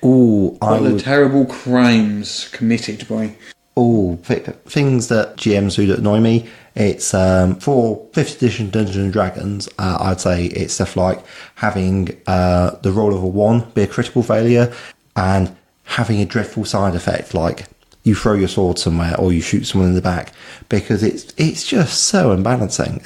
Ooh, what are the terrible crimes committed by things that GMs do that annoy me. It's for 5th edition Dungeons and Dragons. I'd say it's stuff like having the roll of a 1 be a critical failure, and having a dreadful side effect like you throw your sword somewhere or you shoot someone in the back, because it's just so unbalancing.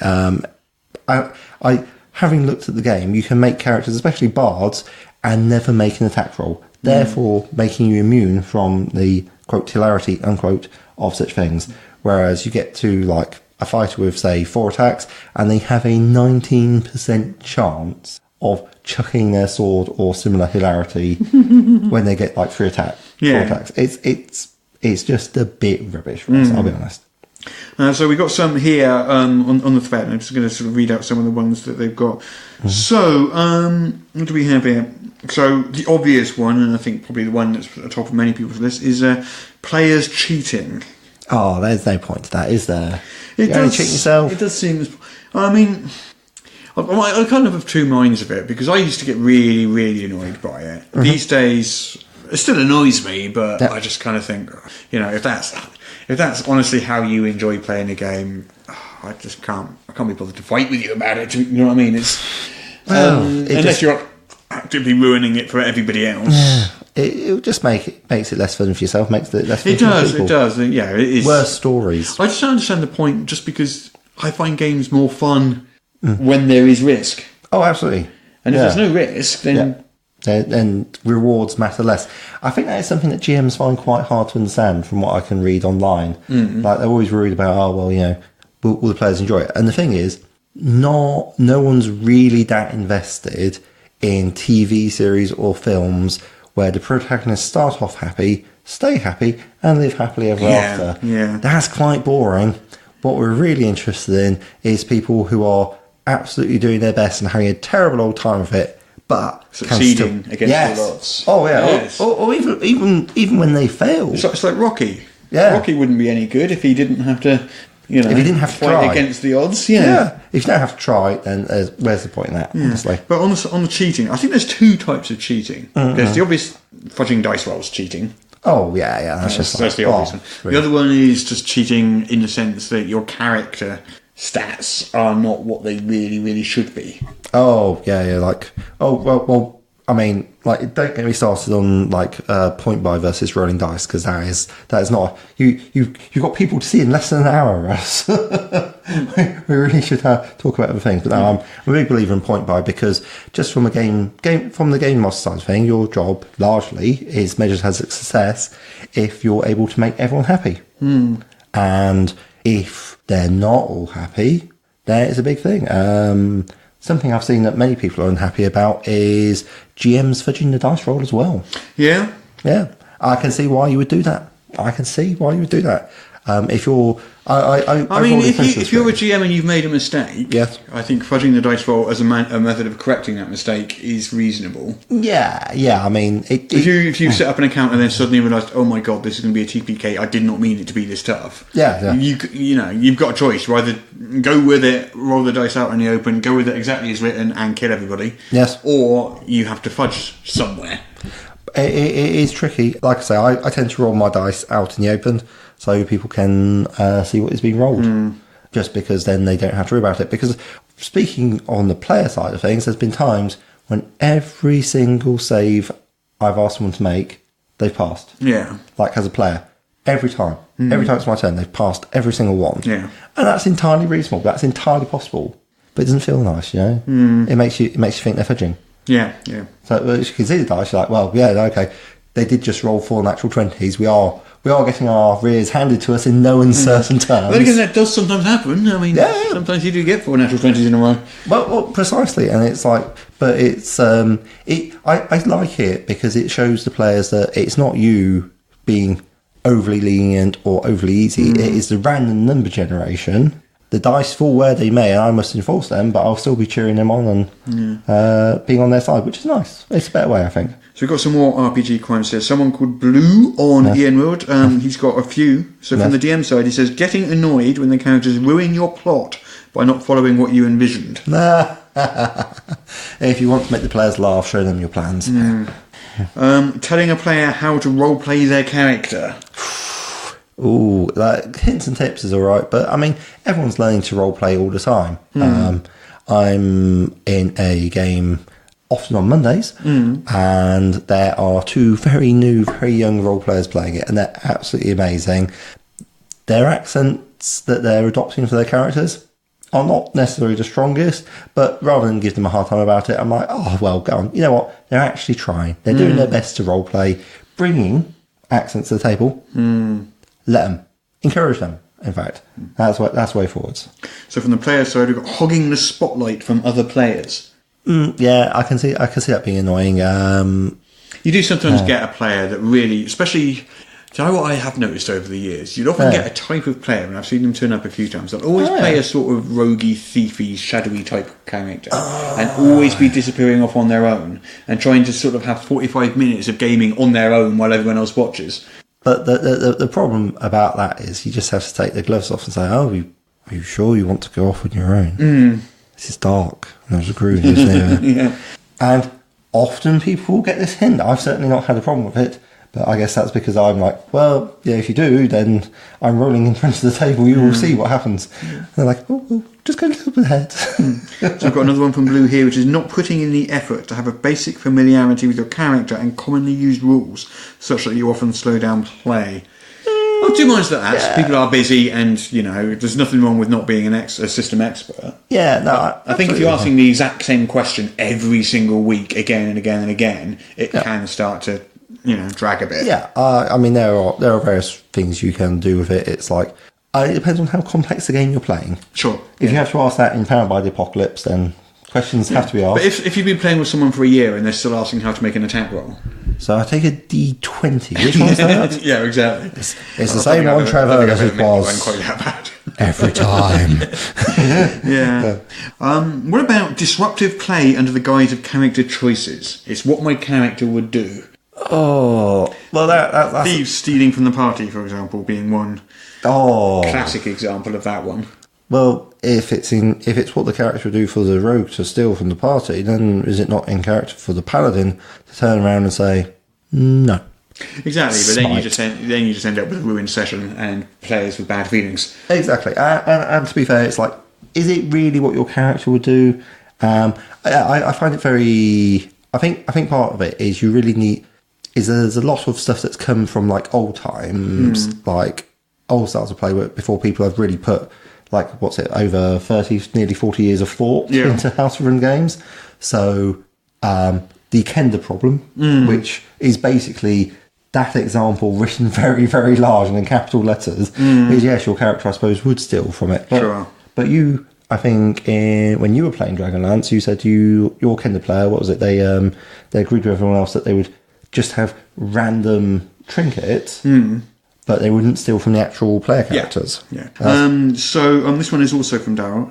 I having looked at the game, you can make characters, especially bards, and never make an attack roll, therefore making you immune from the quote hilarity unquote of such things. Whereas you get to like a fighter with say 4 attacks and they have a 19% chance of chucking their sword or similar hilarity when they get like 4 attacks. It's just a bit rubbish for us, I'll be honest. So we got some here on the thread. I'm just going to sort of read out some of the ones that they've got. So, what do we have here? So, the obvious one, and I think probably the one that's at the top of many people's list, is players cheating. Oh, there's no point to that, is there? You're only cheating yourself. It does seem... I mean, I kind of have two minds of it, because I used to get really, really annoyed by it. These days, it still annoys me, but I just kind of think, if that's honestly how you enjoy playing a game, I just can't be bothered to fight with you about it. You know what I mean? Unless you're actively ruining it for everybody else. Yeah. It just makes it less fun for yourself, makes it less fun for people. It does. Yeah, it is. Worse stories. I just don't understand the point, just because I find games more fun when there is risk. Oh, absolutely. And if there's no risk, then... and rewards matter less. I think that is something that GMs find quite hard to understand from what I can read online. Like, they're always worried about, will the players enjoy it? And the thing is, no one's really that invested in TV series or films where the protagonists start off happy, stay happy, and live happily ever after. Yeah. That's quite boring. What we're really interested in is people who are absolutely doing their best and having a terrible old time with it, but succeeding against the odds. Oh yeah, yes. or even when they fail. It's like Rocky. Yeah, Rocky wouldn't be any good if he didn't have to, if he didn't have to fight try against the odds. Yeah. If you don't have to try, then where's the point in that? Honestly. But on the cheating, I think there's 2 types of cheating. There's the obvious fudging dice rolls cheating. Oh yeah, that's the obvious one. Really. The other one is just cheating in the sense that your character stats are not what they really, really should be. Oh yeah, like well. I mean, like, don't get me started on like point buy versus rolling dice, because that is not you've got people to see in less than an hour, Russ. We really should talk about other things. But no, I'm a big believer in point buy, because just from the game master side of thing, your job largely is measured as a success if you're able to make everyone happy. And if they're not all happy, that is a big thing. Something I've seen that many people are unhappy about is GMs fudging the dice roll as well. Yeah? Yeah. I can see why you would do that. If you're... if you're a GM and you've made a mistake, yes, I think fudging the dice roll as a method of correcting that mistake is reasonable. Yeah. I mean... If you set up an account and then suddenly realise, oh my god, this is going to be a TPK, I did not mean it to be this tough. Yeah. You've got a choice. You either go with it, roll the dice out in the open, go with it exactly as written and kill everybody. Yes. Or you have to fudge somewhere. It is tricky. Like I say, I tend to roll my dice out in the open so people can see what is being rolled. Just because then they don't have to worry about it. Because speaking on the player side of things, there's been times when every single save I've asked someone to make, they've passed. Yeah. Like as a player. Every time. Every time it's my turn, they've passed every single one. Yeah. And that's entirely reasonable. That's entirely possible. But it doesn't feel nice, It makes you think they're fudging. Yeah. So as you can see the dice, you're like, well, yeah, okay. They did just roll 4 natural 20s. We are getting our rears handed to us in no uncertain terms. But again, that does sometimes happen. I mean, sometimes you do get 4 natural 20s in a row. Well, precisely. And it's like, but it's I like it because it shows the players that it's not you being overly lenient or overly easy. It is the random number generation. The dice fall where they may, and I must enforce them, but I'll still be cheering them on and being on their side, which is nice. It's a better way, I think. So we've got some more RPG crimes here. Someone called Blue on Ian World. He's got a few. So from the DM side, he says, getting annoyed when the characters ruin your plot by not following what you envisioned. If you want to make the players laugh, show them your plans. Telling a player how to roleplay their character. Ooh, like hints and tips is all right, but I mean, everyone's learning to roleplay all the time. I'm in a game often on Mondays, and there are two very new, very young role players playing it, and they're absolutely amazing. Their accents that they're adopting for their characters are not necessarily the strongest, but rather than give them a hard time about it, I'm like, oh, well, go on. You know what? They're actually trying. They're doing their best to roleplay, bringing accents to the table. Let them. Encourage them, in fact. That's the way forwards. So from the player side, we've got hogging the spotlight from other players. Yeah, I can see that being annoying. You do sometimes get a player that really, especially... Do you know what I have noticed over the years? You'd often get a type of player, and I've seen them turn up a few times, they'll always play a sort of roguey, thiefy, shadowy type character, and always be disappearing off on their own, and trying to sort of have 45 minutes of gaming on their own while everyone else watches. But the problem about that is you just have to take the gloves off and say, oh, are you sure you want to go off on your own? This is dark, and there's a crew who's there. Yeah. And often people will get this hint. I've certainly not had a problem with it. But I guess that's because I'm like, well, yeah, if you do, then I'm rolling in front of the table. You will see what happens. And they're like, oh, just go a little bit ahead. So I've got another one from Blue here, which is not putting in the effort to have a basic familiarity with your character and commonly used rules, such that you often slow down play. Not too much that. Yeah. People are busy, and there's nothing wrong with not being a system expert. Yeah, no. I think if you're asking the exact same question every single week, again and again and again, it can start to drag a bit. Yeah, I mean, there are various things you can do with it. It's like, it depends on how complex the game you're playing. Sure. If you have to ask that in Powered by the Apocalypse, then questions have to be asked. But if you've been playing with someone for a year and they're still asking how to make an attack roll. So I take a D20. Which one's that? Yeah, exactly. It's the same one, Trevor, as it was. Quite that bad. Every time. Yeah. What about disruptive play under the guise of character choices? It's what my character would do. Oh, well, that's... Thieves stealing from the party, for example, being one classic example of that one. Well, if it's what the character would do for the rogue to steal from the party, then is it not in character for the paladin to turn around and say no? Exactly, but then you just end up with a ruined session and players with bad feelings. Exactly, and to be fair, it's like, is it really what your character would do? I find it very. I think part of it is you really need. There's a lot of stuff that's come from like old times, like old styles of play before people have really put over 30, nearly 40 years of thought into how to run games. So the Kenda problem, which is basically that example written very, very large and in capital letters, is yes, your character, I suppose, would steal from it. But you, I think, when you were playing Dragonlance, you said your Kenda player, what was it? They agreed with everyone else that they would just have random trinkets, but they wouldn't steal from the actual player characters. Yeah. So this one is also from Daryl.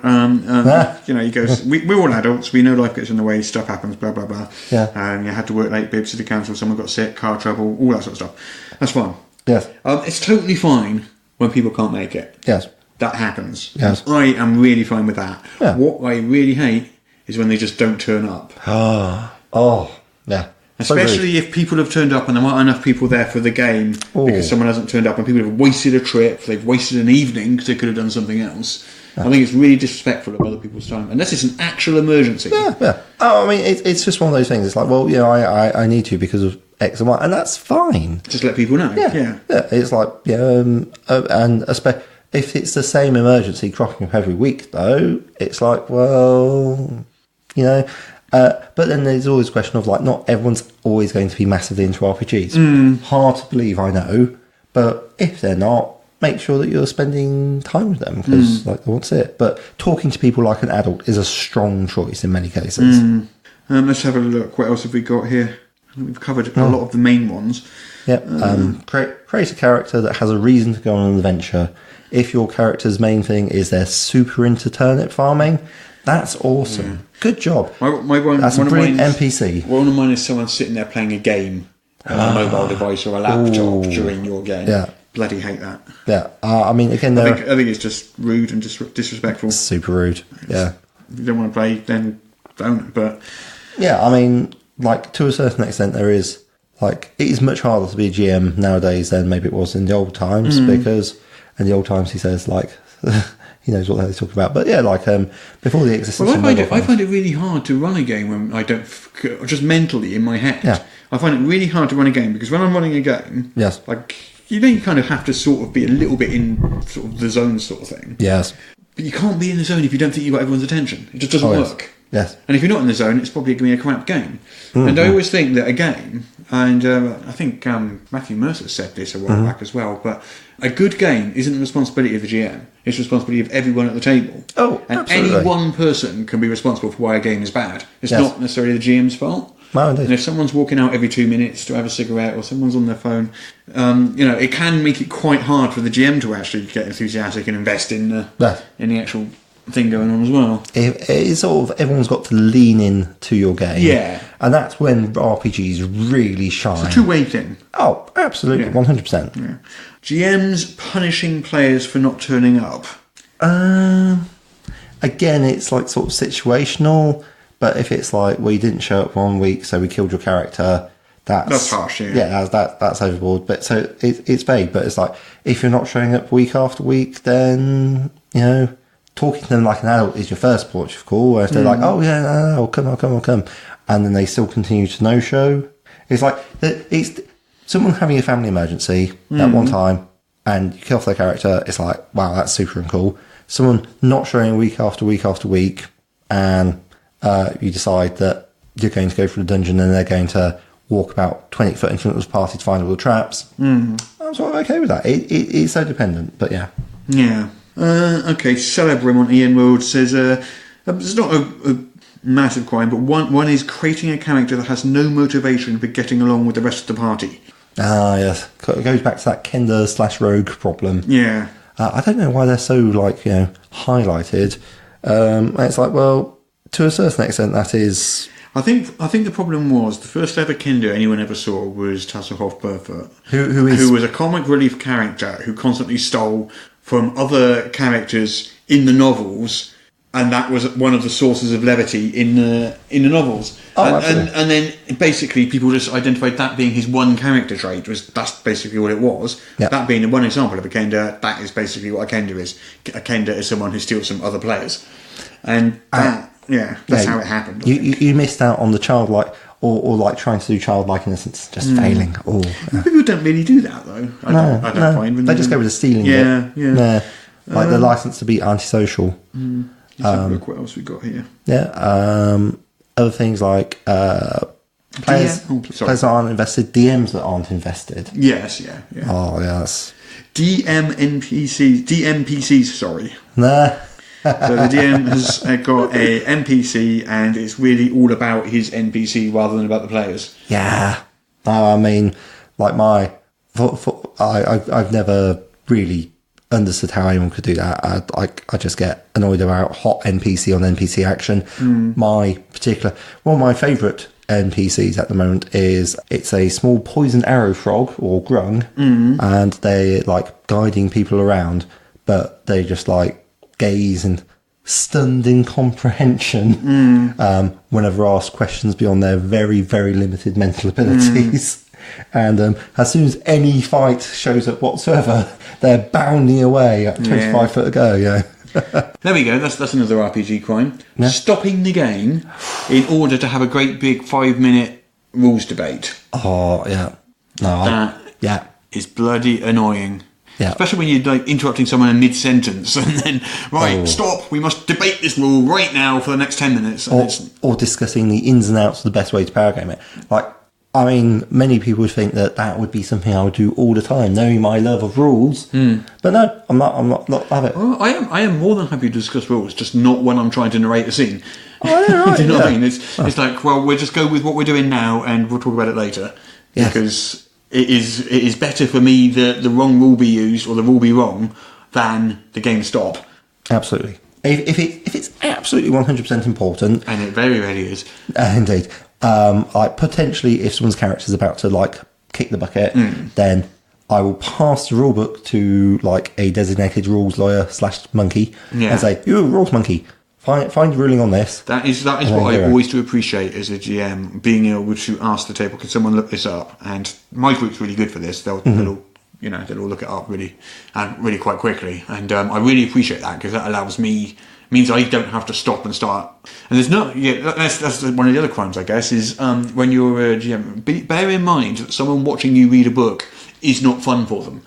He goes, we're all adults, we know life gets in the way, stuff happens, blah, blah, blah. Yeah. You had to work late, bibs to cancel, someone got sick, car trouble, all that sort of stuff. That's fine. Yes. It's totally fine when people can't make it. Yes. That happens. Yes. I am really fine with that. Yeah. What I really hate is when they just don't turn up. Yeah. Especially if people have turned up and there aren't enough people there for the game because someone hasn't turned up, and people have wasted a trip, they've wasted an evening because they could have done something else. I think it's really disrespectful of other people's time, unless it's an actual emergency. Yeah. Oh, I mean, it's just one of those things. It's like, well, I need to because of X and Y, and that's fine. Just let people know. Yeah. It's like, and especially if it's the same emergency cropping up every week, though, it's like, well, but then there's always a question of like, not everyone's always going to be massively into RPGs. Hard to believe, I know, but if they're not, make sure that you're spending time with them because they want to see it. But talking to people like an adult is a strong choice in many cases. Let's have a look. What else have we got here? We've covered a lot of the main ones. Yep. Create a character that has a reason to go on an adventure. If your character's main thing is they're super into turnip farming, that's awesome. Good job. That's a brilliant NPC. One of mine is someone sitting there playing a game on a mobile device or a laptop during your game. Yeah. Bloody hate that. Yeah. I mean, again, I think it's just rude and disrespectful. Super rude. Yeah. If you don't want to play, then don't. But yeah, I mean, like to a certain extent, there is like, it is much harder to be a GM nowadays than maybe it was in the old times, because in the old times he says, like, he knows what they're talking about. But yeah, like, before the existence Well, of I find it really hard to run a game when I don't, just mentally in my head. Yeah. I find it really hard to run a game because when I'm running a game, Yes. like, you kind of have to sort of be a little bit in sort of the zone sort of thing. Yes. But you can't be in the zone if you don't think you've got everyone's attention. It just doesn't work. Yes. And if you're not in the zone, it's probably going to be a crap game. And I always think that a game, and I think Matthew Mercer said this a while back as well, but a good game isn't the responsibility of the GM. It's the responsibility of everyone at the table. Oh, and absolutely. any one person can be responsible for why a game is bad. It's Yes. not necessarily the GM's fault. No, indeed. And if someone's walking out every 2 minutes to have a cigarette, or someone's on their phone, it can make it quite hard for the GM to actually get enthusiastic and invest in the actual thing going on as well. It is sort of, everyone's got to lean in to your game. Yeah. And that's when RPGs really shine. It's a two-way thing. Oh, absolutely, Yeah. 100%. Yeah. GMs punishing players for not turning up. Again, it's like sort of situational, but if it's like, well, you didn't show up 1 week, so we killed your character, That's harsh, yeah. Yeah, that's overboard. But so it's vague, but it's like, if you're not showing up week after week, then, talking to them like an adult is your first port of call. Where if they're like, oh yeah, no, I'll come, and then they still continue to no-show. It's like, it's someone having a family emergency at one time, and you kill off their character. It's like, wow, that's super cool. Someone not showing week after week after week, and you decide that you're going to go for the dungeon, and they're going to walk about 20 foot in front of the party to find all the traps. I'm sort of okay with that. It's so dependent, but yeah. Yeah. Okay, Celebrim on Ian World says, it's not a massive crime, but one is creating a character that has no motivation for getting along with the rest of the party. Ah, yes. It goes back to that Kender/Rogue problem. Yeah. I don't know why they're so, highlighted. It's like, well, to a certain extent, that is... I think the problem was the first ever Kinder anyone ever saw was Tasselhoff Burford, who was a comic relief character who constantly stole from other characters in the novels, and that was one of the sources of levity in the novels. Oh, and then basically people just identified that being his one character trait. That's basically what it was. Yeah. That being one example of a Kender, that is basically what a Kender is. A Kender is someone who steals from other players, and that. That's how it happened. You missed out on the childlike, or like trying to do childlike innocence, just failing. Oh, People don't really do that though. I don't find they just go with the stealing bit. Yeah. Like the license to be antisocial. Let's have a look what else we got here. Yeah. Other things like players that aren't invested, DMs that aren't invested. Yes, yeah. Oh, yes. DMPCs, sorry. Nah. So the DM has got a NPC, and it's really all about his NPC rather than about the players. Yeah. I mean, like I've never really understood how anyone could do that. I just get annoyed about hot NPC on NPC action. One of my favourite NPCs at the moment it's a small poison arrow frog or grung, and they're like guiding people around, but they just like gaze and stunned incomprehension whenever asked questions beyond their very, very limited mental abilities. And as soon as any fight shows up whatsoever, they're bounding away at 25 foot ago. There we go. That's another RPG crime. Yeah. Stopping the game in order to have a great big 5-minute rules debate. Oh yeah, no, is bloody annoying. Yeah. Especially when you're like interrupting someone in mid-sentence and then, stop, we must debate this rule right now for the next 10 minutes. Or discussing the ins and outs of the best way to power game it. Like, I mean, many people would think that would be something I would do all the time, knowing my love of rules. But no, I'm not love it. Well, I am more than happy to discuss rules, just not when I'm trying to narrate a scene. Oh, yeah, right, Do you know what I mean? It's like, well, we'll just go with what we're doing now and we'll talk about it later. Yes. Because it is better for me that the wrong rule be used or the rule be wrong than the game stop. Absolutely. If it's absolutely 100% important, and it very rarely is. Indeed. Like potentially, if someone's character is about to like kick the bucket, then I will pass the rulebook to like a designated rules lawyer / monkey and say, "You rules monkey, find ruling on this. That is what I always do appreciate as a GM, being able to ask the table, can someone look this up? And my group's really good for this. They'll all look it up really quite quickly, and I really appreciate that, because that means I don't have to stop and start. And there's no, that's one of the other crimes, I guess, is when you're a GM, bear in mind that someone watching you read a book is not fun for them.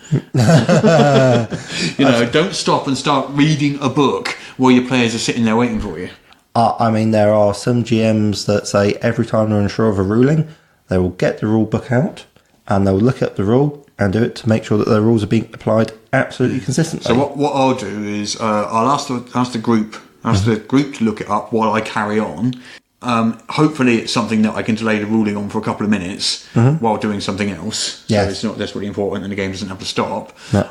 Don't stop and start reading a book while your players are sitting there waiting for you. I mean, there are some GMs that say every time they're unsure of a ruling, they will get the rule book out and they'll look up the rule and do it to make sure that the rules are being applied absolutely consistently. So what I'll do is I'll ask the group to look it up while I carry on. Hopefully it's something that I can delay the ruling on for a couple of minutes while doing something else. So it's not desperately important and the game doesn't have to stop. No.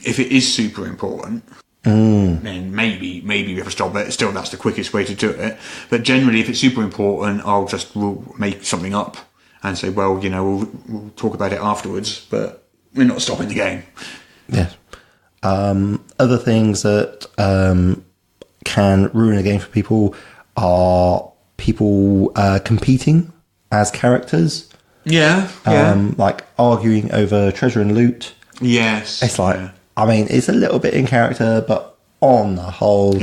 If it is super important, then maybe we have to stop it. Still, that's the quickest way to do it. But generally, if it's super important, we'll make something up and say, well, we'll talk about it afterwards, but we're not stopping the game. Yes. Other things that can ruin a game for people are people competing as characters. Yeah. Like arguing over treasure and loot. Yes. It's like, I mean, it's a little bit in character, but on the whole,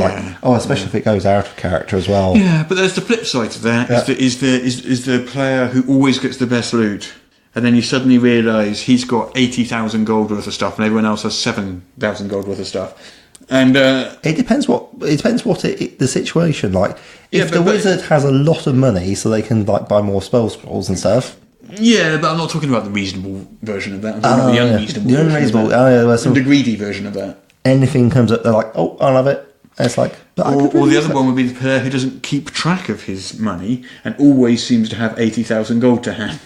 especially if it goes out of character as well. Yeah, but there's the flip side to that. Is the player who always gets the best loot, and then you suddenly realise he's got 80,000 gold worth of stuff, and everyone else has 7,000 gold worth of stuff. And it depends the situation. Like, if the wizard has a lot of money, so they can buy more spell scrolls and stuff. Yeah, but I'm not talking about the reasonable version of that. I'm talking about the unreasonable version of that. The greedy version of that. Anything comes up, they're like, oh, I love it. And it's like... Or the other one would be the player who doesn't keep track of his money and always seems to have 80,000 gold to hand.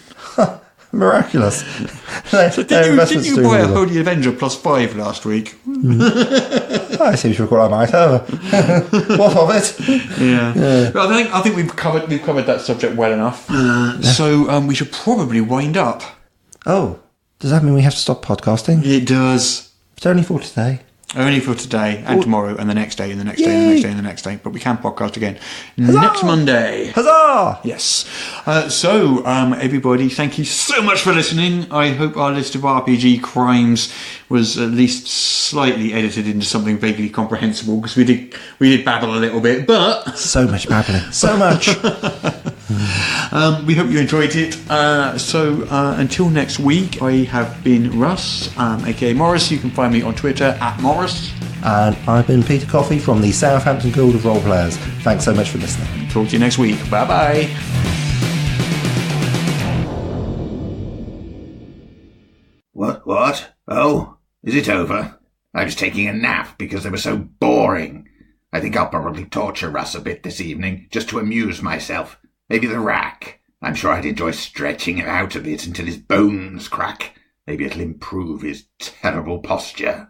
Miraculous. So didn't you buy a Holy Avenger +5 last week? I seem to recall I might have. What of it? Yeah. But I think we've covered that subject well enough. So we should probably wind up. Oh, does that mean we have to stop podcasting? It does. It's only for today. Only for today and tomorrow and the next day and the next day and the next day and the next day. But we can podcast again next Monday. Huzzah! Yes. So, everybody, thank you so much for listening. I hope our list of RPG crimes was at least slightly edited into something vaguely comprehensible, because we did babble a little bit, but... So much babbling. So much. We hope you enjoyed it. So until next week, I have been Russ, aka Morris. You can find me on Twitter @Morris. And I've been Peter Coffey from the Southampton Guild of Role Players. Thanks so much for listening. Talk to you next week. Bye bye. What? Oh, is it over? I was taking a nap because they were so boring. I think I'll probably torture Russ a bit this evening, just to amuse myself. Maybe the rack. I'm sure I'd enjoy stretching him out a bit until his bones crack. Maybe it'll improve his terrible posture.